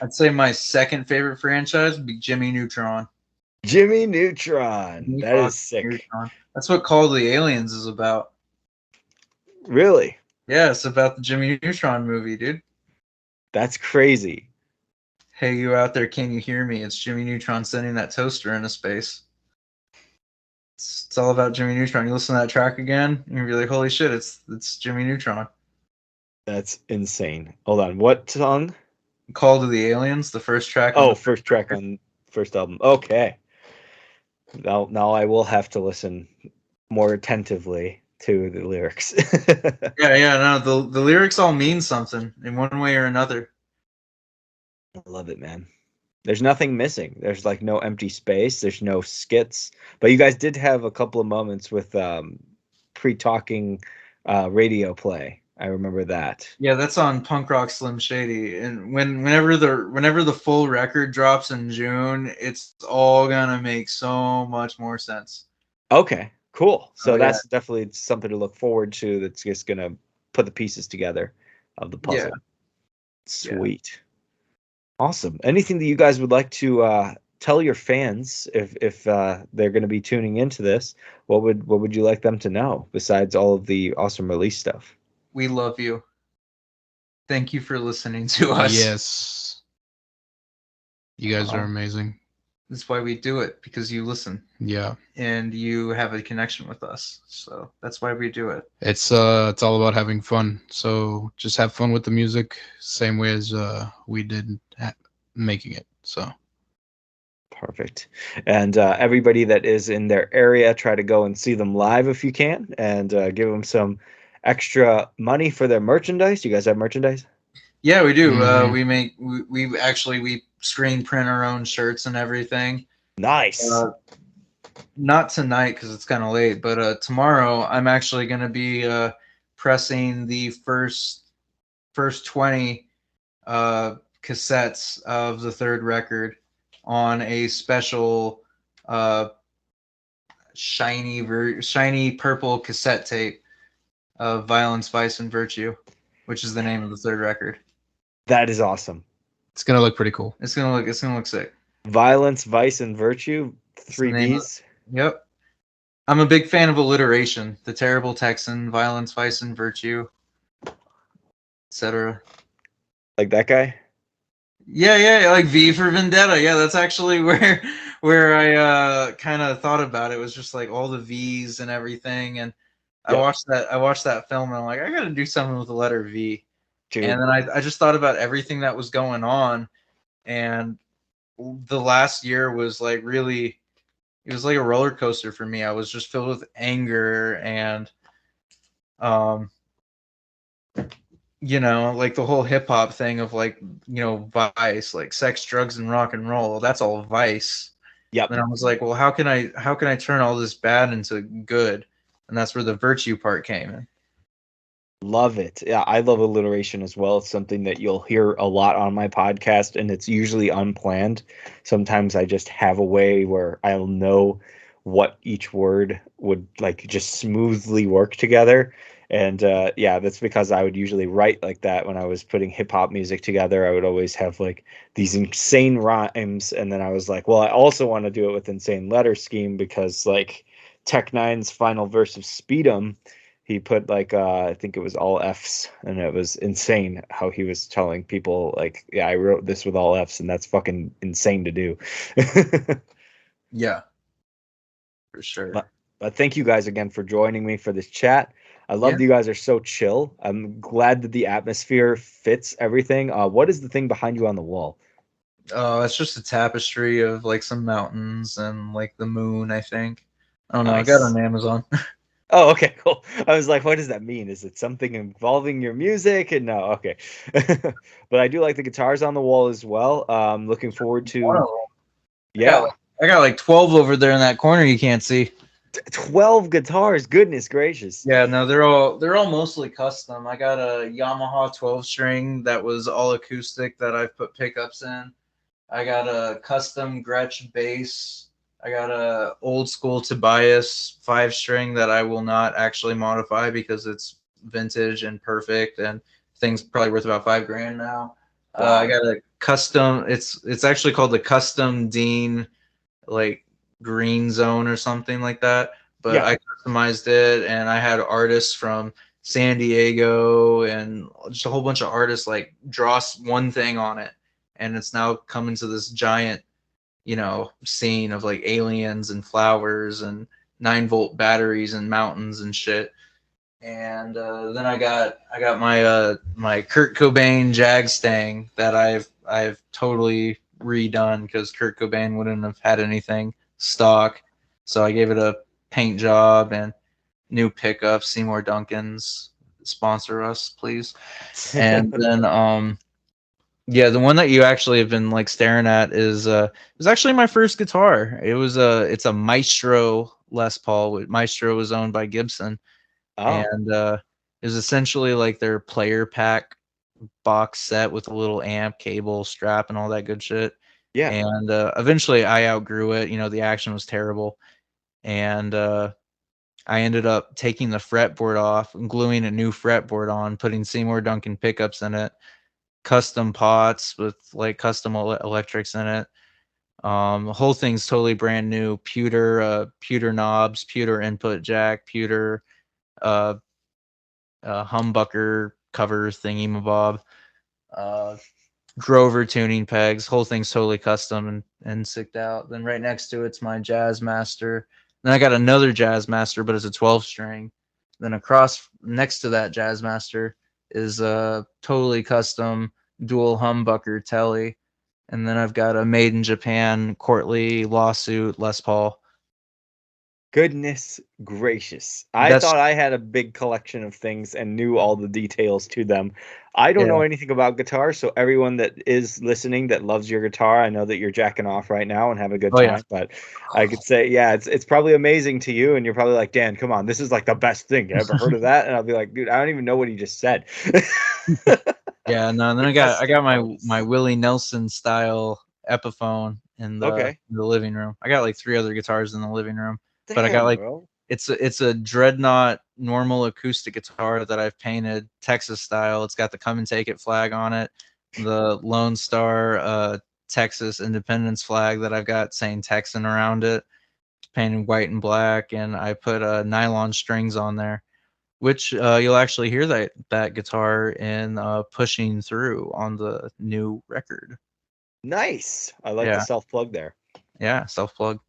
I'd say my second favorite franchise would be Jimmy Neutron. Jimmy Neutron. That is sick. Neutron. That's what Call of the Aliens is about. Really? Yeah, it's about the Jimmy Neutron movie, dude. That's crazy. Hey, you out there, can you hear me? It's Jimmy Neutron sending that toaster into space. It's all about Jimmy Neutron. You listen to that track again, and you'll be like, holy shit, it's Jimmy Neutron. That's insane. Hold on. What song? Call to the Aliens, the first track. First track on first album. Okay. Now I will have to listen more attentively to the lyrics. Yeah. No, the lyrics all mean something in one way or another. I love it, man. There's nothing missing. There's like no empty space. There's no skits. But you guys did have a couple of moments with pre-talking radio play. I remember that. Yeah, that's on Punk Rock Slim Shady. And whenever the full record drops in June, it's all gonna make so much more sense. Okay, cool. So that's yeah. definitely something to look forward to. That's just gonna put the pieces together of the puzzle. Yeah. Sweet. Yeah. Awesome. Anything that you guys would like to tell your fans if they're going to be tuning into this? What would you like them to know besides all of the awesome release stuff? We love you. Thank you for listening to us. Yes. You guys are amazing. That's why we do it, because you listen. Yeah. And you have a connection with us. So that's why we do it. It's all about having fun. So just have fun with the music, same way as we did making it. So Perfect. And everybody that is in their area, try to go and see them live if you can, and give them some extra money for their merchandise. You guys have merchandise? Yeah, we do. Mhm. We actually screen print our own shirts and everything. Nice. Not tonight because it's kind of late, but tomorrow I'm actually going to be pressing the first 20 cassettes of the third record on a special shiny purple cassette tape of Violence, Vice, and Virtue, which is the name of the third record. That is awesome. It's gonna look pretty cool. It's gonna look sick. Violence, Vice, and Virtue. It's 3 the name V's. Yep. I'm a big fan of alliteration. The Terrible Texan, Violence, Vice, and Virtue, etc. Like that guy? Yeah, like V for Vendetta. Yeah, that's actually where I kind of thought about it. It was just like all the V's and everything, and I Yep. watched that film, and I'm like, I got to do something with the letter V. Dude. And then I just thought about everything that was going on, and the last year was like really, it was like a roller coaster for me. I was just filled with anger and like the whole hip hop thing of like, vice, like sex, drugs, and rock and roll. That's all vice. Yep. And I was like, well, how can I turn all this bad into good? And that's where the virtue part came in. Love it. Yeah, I love alliteration as well. It's something that you'll hear a lot on my podcast, and it's usually unplanned. Sometimes I just have a way where I'll know what each word would like just smoothly work together. And yeah, that's because I would usually write like that when I was putting hip hop music together. I would always have like these insane rhymes, and then I was like, well, I also want to do it with insane letter scheme because like Tech Nine's final verse of Speed 'Em, he put like I think it was all F's, and it was insane how he was telling people like, yeah, I wrote this with all F's, and that's fucking insane to do. Yeah, for sure. But thank you guys again for joining me for this chat. I love that you guys are so chill. I'm glad that the atmosphere fits everything. What is the thing behind you on the wall? It's just a tapestry of like some mountains and like the moon, I think. I don't know. Nice. I got it on Amazon. Oh, okay, cool. I was like, what does that mean? Is it something involving your music? And no, okay. But I do like the guitars on the wall as well. Looking forward to. Yeah. I got like 12 over there in that corner you can't see. 12 guitars. Goodness gracious. Yeah, no, they're all mostly custom. I got a Yamaha 12 string that was all acoustic that I've put pickups in. I got a custom Gretsch bass. I got a old school Tobias 5 string that I will not actually modify because it's vintage and perfect, and thing's probably worth about $5,000 now. Wow. I got a custom. It's actually called the Custom Dean, like Green Zone or something like that. But Yeah. I customized it, and I had artists from San Diego and just a whole bunch of artists like draw one thing on it, and it's now come into this giant, scene of like aliens and flowers and 9-volt batteries and mountains and shit. And then I got my my Kurt Cobain Jag Stang that I've totally redone because Kurt Cobain wouldn't have had anything stock, so I gave it a paint job and new pickups. Seymour Duncan's, sponsor us, please. And then yeah, the one that you actually have been like staring at is actually my first guitar. It's a Maestro Les Paul. Maestro was owned by Gibson. Oh. And it was essentially like their player pack box set with a little amp, cable, strap, and all that good shit. Yeah. And eventually I outgrew it. The action was terrible. And I ended up taking the fretboard off and gluing a new fretboard on, putting Seymour Duncan pickups in it, custom pots with like custom electrics in it. The whole thing's totally brand new. Pewter knobs, pewter input jack, pewter humbucker cover thingy mabob. Grover tuning pegs. Whole thing's totally custom and sicked out. Then right next to it's my Jazz Master. Then I got another Jazz Master, but it's a 12 string. Then across next to that Jazz Master is a totally custom dual humbucker telly. And then I've got a made in Japan Courtly Lawsuit Les Paul. Goodness gracious. I That's thought I had a big collection of things and knew all the details to them. I don't yeah. know anything about guitar, so everyone that is listening that loves your guitar, I know that you're jacking off right now and having a good Oh, time, yeah. but I could say, yeah, it's probably amazing to you, and you're probably like, Dan, come on, this is like the best thing. You ever heard of that? And I'll be like, dude, I don't even know what he just said. Yeah, no, and then The I got custom my parts. Willie Nelson style Epiphone in Okay. the living room. I got like 3 other guitars in the living room, but I got Damn, like bro. it's a dreadnought normal acoustic guitar that I've painted Texas style. It's got the come and take it flag on it, the Lone Star Texas Independence flag that I've got saying Texan around it, painted white and black, and I put nylon strings on there, which you'll actually hear that guitar in Pushing Through on the new record. Nice. I like the Yeah, self-plug there. yeah, self plug.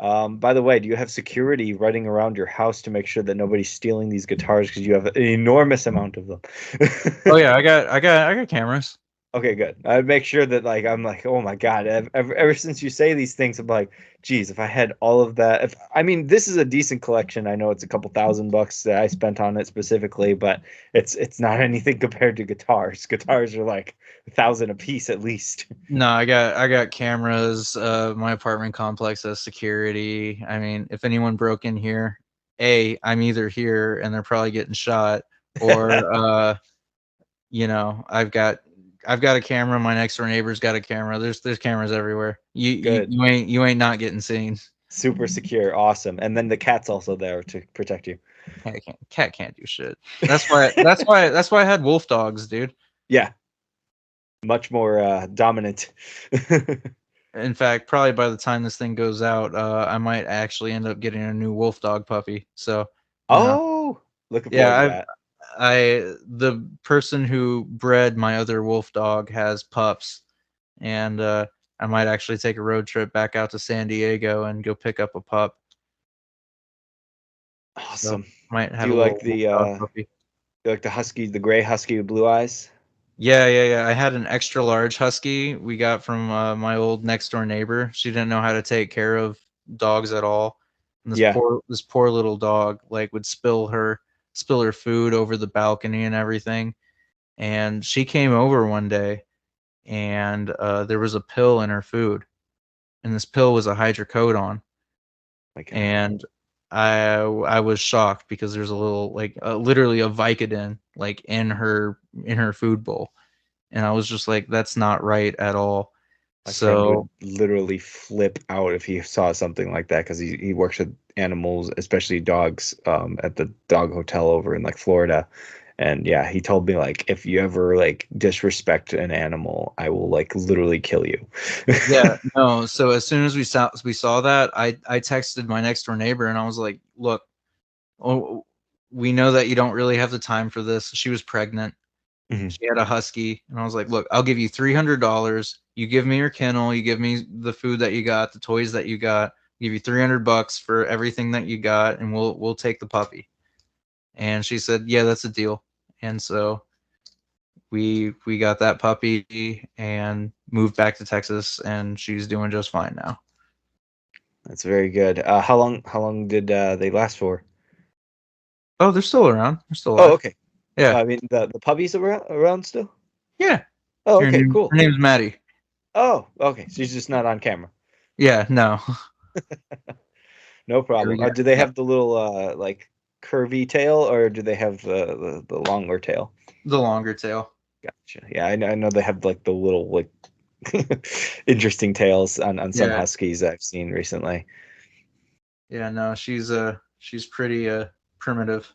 By the way, do you have security running around your house to make sure that nobody's stealing these guitars because you have an enormous amount of them? Oh yeah, I got cameras. Okay, good. I'd make sure that like I'm like, oh my God, ever since you say these things, I'm like, geez, if I had all of that, if I mean, this is a decent collection. I know it's a couple $1,000 that I spent on it specifically, but it's not anything compared to guitars. Guitars are like 1,000 a piece at least. No, I got cameras. My apartment complex has security. I mean, if anyone broke in here, I'm either here and they're probably getting shot, or I've got a camera. My next door neighbor's got a camera. There's cameras everywhere. Good. You ain't not getting seen. Super secure. Awesome. And then the cat's also there to protect you. Cat can't do shit. That's why I had wolf dogs, dude. Yeah. Much more dominant. In fact, probably by the time this thing goes out, I might actually end up getting a new wolf dog puppy. So, you know, Oh, looking forward to yeah, that. the person who bred my other wolf dog has pups, and I might actually take a road trip back out to San Diego and go pick up a pup. So Awesome. might Do have a you like little wolf the dog puppy. husky, the gray husky with blue eyes? Yeah. I had an extra large husky we got from my old next door neighbor. She didn't know how to take care of dogs at all, and Yeah. this poor little dog like would spill her food over the balcony and everything. And she came over one day, and there was a pill in her food, and this pill was a hydrocodone. My God. And I was shocked because there's a little like literally a Vicodin like in her food bowl, and I was just like, that's not right at all. My friend would So literally flip out if he saw something like that because he works with animals, especially dogs, at the dog hotel over in like Florida. And yeah, he told me like if you ever like disrespect an animal, I will like literally kill you. yeah, no. So as soon as we saw that, I texted my next door neighbor and I was like, look, oh, we know that you don't really have the time for this. She was pregnant. Mhm. She had a husky, and I was like, look, I'll give you $300. You give me your kennel, you give me the food that you got, the toys that you got, I'll give you $300 for everything that you got, and we'll take the puppy. And she said, yeah, that's a deal. And so we got that puppy and moved back to Texas, and she's doing just fine now. That's very good. How long did they last for? Oh, they're still around. They're still Oh, alive. okay. Yeah. I mean the puppy's around still? Yeah. Oh, okay, Her cool. name's Maddie. Oh, okay. She's just not on camera. Yeah, no. No Here we problem. go. Do they Yeah. have the little like curvy tail, or do they have the longer tail? The longer tail. Gotcha. Yeah, I know they have like the little like interesting tails on some Yeah. huskies I've seen recently. Yeah, no, she's pretty primitive.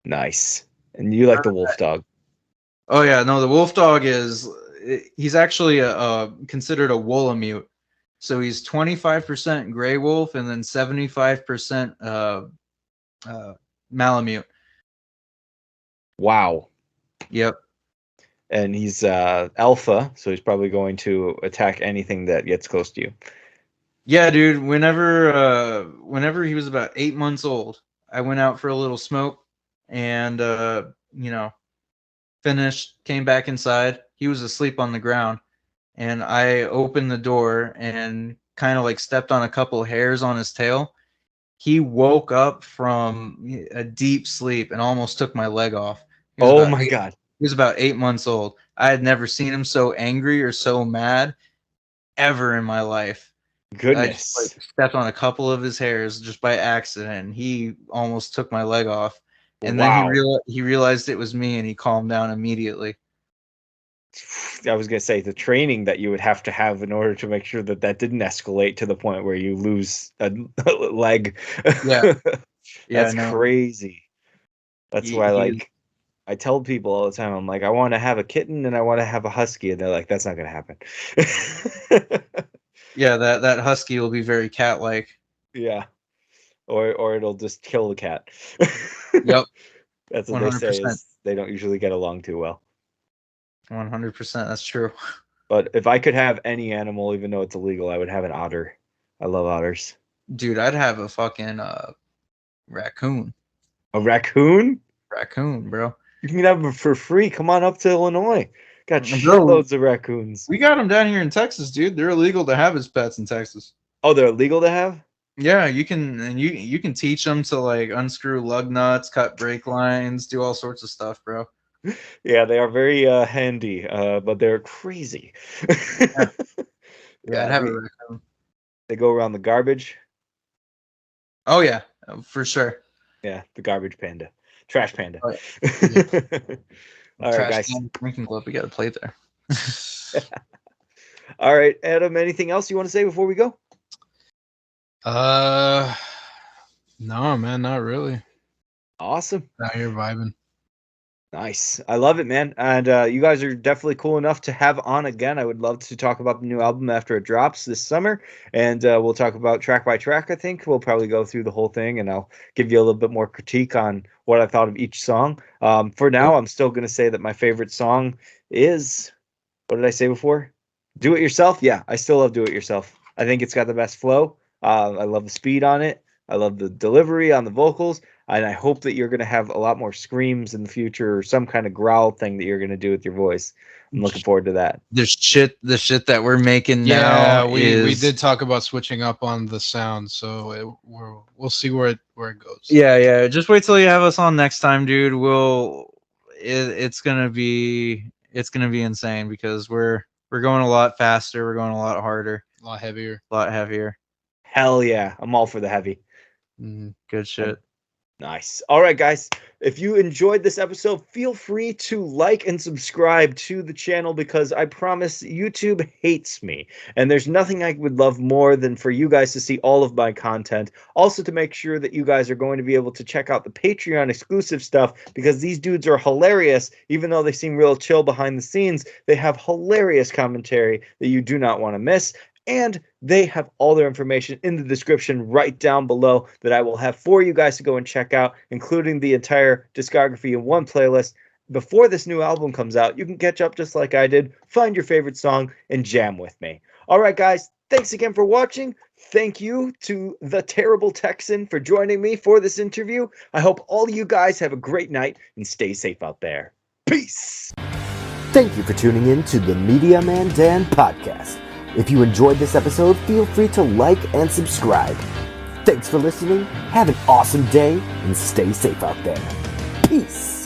Nice. And you like the wolf dog? Oh yeah, no, the wolf dog he's actually considered a Woolamute. So he's 25% gray wolf and then 75% Malamute. Wow. Yep. and he's alpha, so he's probably going to attack anything that gets close to you. Yeah, dude. Whenever he was about 8 months old, I went out for a little smoke, and finished, came back inside. He was asleep on the ground, and I opened the door and kind of like stepped on a couple hairs on his tail. He woke up from a deep sleep and almost took my leg off. Oh my God. He was about 8 months old. I had never seen him so angry or so mad ever in my life. Goodness. I just stepped on a couple of his hairs just by accident. He almost took my leg off. And then he realized it was me, and he calmed down immediately. I was going to say the training that you would have to have in order to make sure that didn't escalate to the point where you lose a leg. Yeah. That's crazy. That's why I tell people all the time, I'm like, I want to have a kitten and I want to have a husky. And they're like, that's not going to happen. Yeah, that husky will be very cat-like. Yeah. Or it'll just kill the cat. Yep. That's what 100%. They say is they don't usually get along too well. 100%. That's true. But if I could have any animal, even though it's illegal, I would have an otter. I love otters. Dude, I'd have a fucking raccoon. A raccoon? Raccoon, bro. You can have them for free. Come on up to Illinois. Got shitloads of raccoons. We got them down here in Texas, dude. They're illegal to have as pets in Texas. Oh, they're illegal to have? Yeah, you can teach them to like unscrew lug nuts, cut brake lines, do all sorts of stuff, bro. Yeah, they are very handy, but they're crazy. Yeah, I'd have a raccoon. They go around the garbage. Oh yeah, for sure. Yeah, the garbage panda, trash panda. Oh, yeah. All right, guys. Drinking club, we got to play there. All right, Adam. Anything else you want to say before we go? No, man, not really. Awesome. Out here vibing. Nice. I love it, man. And you guys are definitely cool enough to have on again. I would love to talk about the new album after it drops this summer. And we'll talk about track by track, I think. We'll probably go through the whole thing, and I'll give you a little bit more critique on what I thought of each song. For now, I'm still going to say that my favorite song is, what did I say before? Do It Yourself? Yeah, I still love Do It Yourself. I think it's got the best flow. I love the speed on it. I love the delivery on the vocals. And I hope that you're going to have a lot more screams in the future, or some kind of growl thing that you're going to do with your voice. I'm looking forward to that. The shit that we're making now. Yeah, we did talk about switching up on the sound, so we'll see where it goes. Yeah. Just wait till you have us on next time, dude. It's gonna be insane because we're going a lot faster. We're going a lot harder. A lot heavier. Hell yeah, I'm all for the heavy. Good shit. Nice. All right, guys. If you enjoyed this episode, feel free to like and subscribe to the channel, because I promise YouTube hates me. And there's nothing I would love more than for you guys to see all of my content. Also, to make sure that you guys are going to be able to check out the Patreon exclusive stuff, because these dudes are hilarious. Even though they seem real chill behind the scenes, they have hilarious commentary that you do not want to miss. And they have all their information in the description right down below that I will have for you guys to go and check out, including the entire discography in one playlist. Before this new album comes out, you can catch up just like I did, find your favorite song, and jam with me. All right, guys, thanks again for watching. Thank you to the Terrible Texan for joining me for this interview. I hope all of you guys have a great night and stay safe out there. Peace! Thank you for tuning in to the Media Man Dan podcast. If you enjoyed this episode, feel free to like and subscribe. Thanks for listening, have an awesome day, and stay safe out there. Peace!